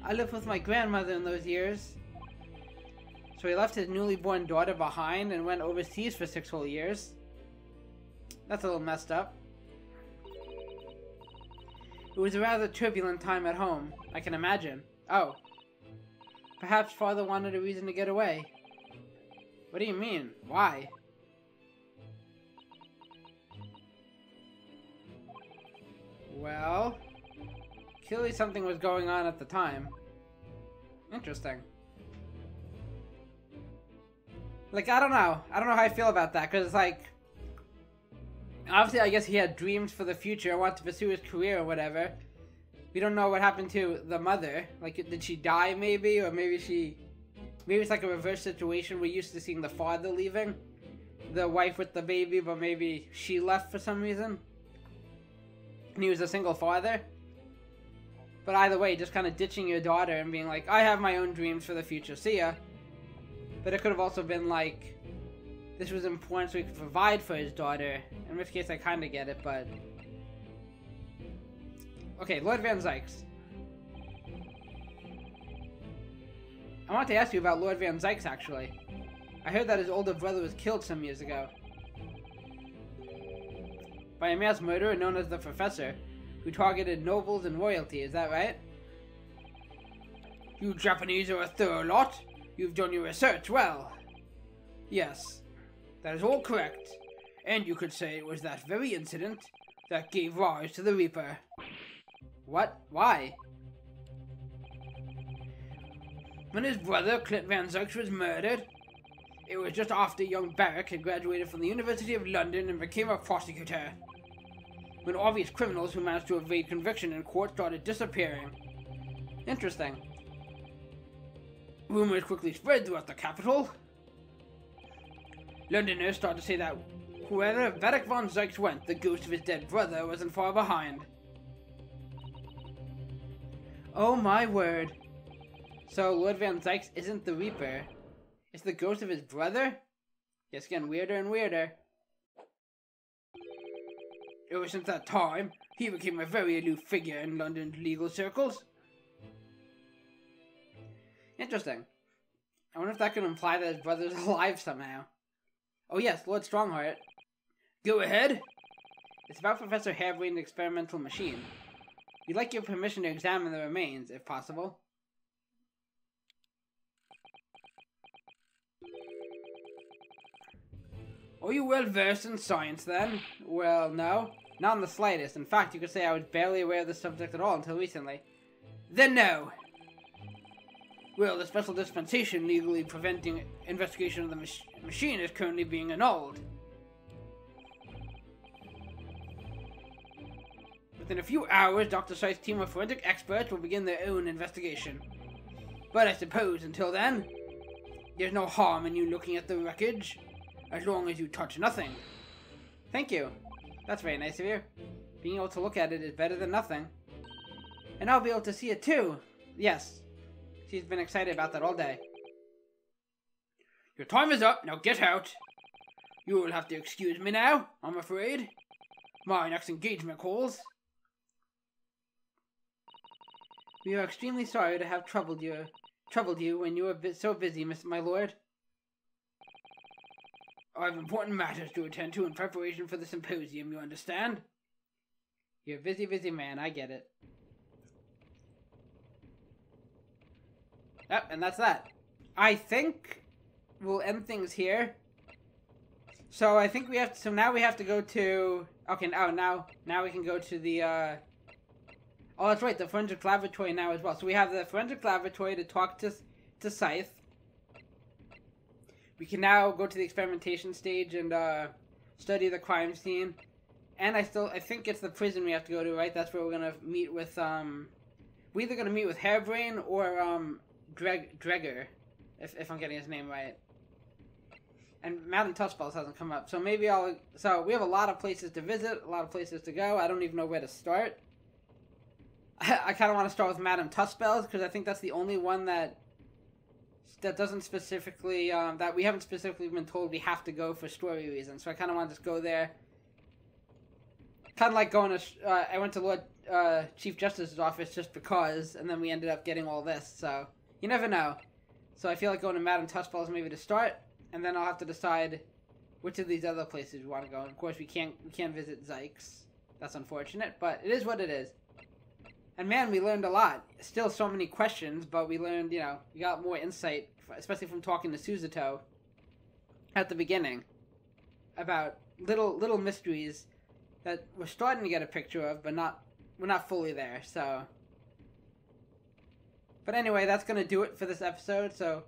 I lived with my grandmother in those years. So he left his newly born daughter behind and went overseas for 6 whole years. That's a little messed up. It was a rather turbulent time at home, I can imagine. Oh. Perhaps father wanted a reason to get away. What do you mean? Why? Well, clearly something was going on at the time. Interesting. Like, I don't know. I don't know how I feel about that, because, like, obviously, I guess he had dreams for the future, wanted to pursue his career or whatever. We don't know what happened to the mother. Like, did she die, maybe? Or maybe it's like a reverse situation. We're used to seeing the father leaving the wife with the baby, but maybe she left for some reason. And he was a single father. But either way, just kind of ditching your daughter and being like, I have my own dreams for the future. See ya. But it could have also been like, this was important so he could provide for his daughter. In which case, I kind of get it, but... Okay, Lord Van Zykes. I wanted to ask you about Lord Van Zykes, actually. I heard that his older brother was killed some years ago. By a mass murderer known as the Professor, who targeted nobles and royalty, is that right? You Japanese are a thorough lot. You've done your research well. Yes, that is all correct. And you could say it was that very incident that gave rise to the Reaper. What? Why? When his brother, Clint Van Zykes, was murdered, it was just after young Barrack had graduated from the University of London and became a prosecutor. When obvious criminals who managed to evade conviction in court started disappearing. Interesting. Rumors quickly spread throughout the capital. Londoners started to say that wherever Barrack Von Zykes went, the ghost of his dead brother wasn't far behind. Oh my word. So Lord Van Zykes isn't the Reaper. It's the ghost of his brother? It's getting weirder and weirder. Ever since that time, he became a very aloof figure in London's legal circles. Interesting. I wonder if that could imply that his brother's alive somehow. Oh yes, Lord Strongheart. Go ahead. It's about Professor Harebrain's experimental machine. We'd like your permission to examine the remains, if possible. Are you well versed in science then? Well, no. Not in the slightest. In fact, you could say I was barely aware of the subject at all until recently. Then no. Well, the special dispensation legally preventing investigation of the machine is currently being annulled. Within a few hours, Dr. Scythe's team of forensic experts will begin their own investigation. But I suppose, until then, there's no harm in you looking at the wreckage, as long as you touch nothing. Thank you. That's very nice of you. Being able to look at it is better than nothing. And I'll be able to see it too. Yes. She's been excited about that all day. Your time is up. Now get out. You will have to excuse me now, I'm afraid. My next engagement calls. We are extremely sorry to have troubled you when you were so busy, my lord. I have important matters to attend to in preparation for the symposium, you understand? You're a busy man, I get it. Yep, and that's that. I think we'll end things here. So I think we have to, so now we have to go to, okay, now we can go to the, oh, that's right, the forensic laboratory now as well. So we have the forensic laboratory to talk to Scythe. We can now go to the experimentation stage and, study the crime scene. And I think it's the prison we have to go to, right? That's where we're gonna meet with, we're either gonna meet with Hairbrain or, Dregger, if I'm getting his name right. And Madame Touchballs hasn't come up, so maybe so we have a lot of places to visit, a lot of places to go. I don't even know where to start. I kind of want to start with Madame Touchballs, because I think that's the only one that doesn't specifically, that we haven't specifically been told we have to go for story reasons. So I kind of want to just go there. Kind of like going to, I went to Lord Chief Justice's office just because, and then we ended up getting all this, so you never know. So I feel like going to Madame Touchballs maybe to start, and then I'll have to decide which of these other places we want to go. And of course, we can't visit Zykes. That's unfortunate, but it is what it is. And man, we learned a lot. Still so many questions, but we learned, you know, we got more insight, especially from talking to Susato at the beginning, about little mysteries that we're starting to get a picture of, but we're not fully there, so. But anyway, that's going to do it for this episode, so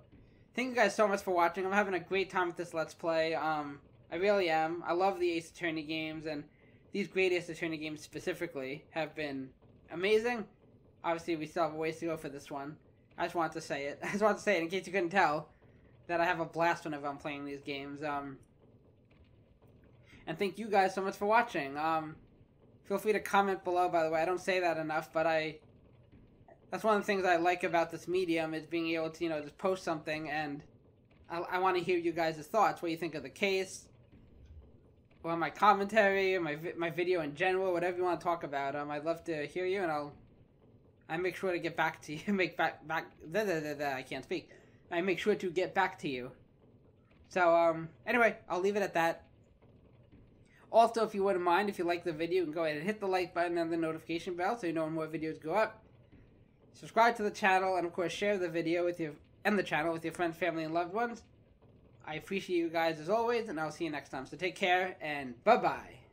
thank you guys so much for watching. I'm having a great time with this Let's Play. I really am. I love the Ace Attorney games, and these great Ace Attorney games specifically have been amazing. Obviously, we still have a ways to go for this one. I just wanted to say it. I just wanted to say it in case you couldn't tell that I have a blast whenever I'm playing these games. And thank you guys so much for watching. Feel free to comment below, by the way. I don't say that enough, but that's one of the things I like about this medium is being able to, you know, just post something, and I want to hear you guys' thoughts. What you think of the case, or my commentary, or my video in general, whatever you want to talk about. I'd love to hear you, and I make sure to get back to you. I can't speak. I make sure to get back to you. So anyway, I'll leave it at that. Also, if you wouldn't mind, if you like the video, you can go ahead and hit the like button and the notification bell so you know when more videos go up. Subscribe to the channel, and of course share the video with your friends, family, and loved ones. I appreciate you guys as always, and I'll see you next time. So take care, and bye-bye.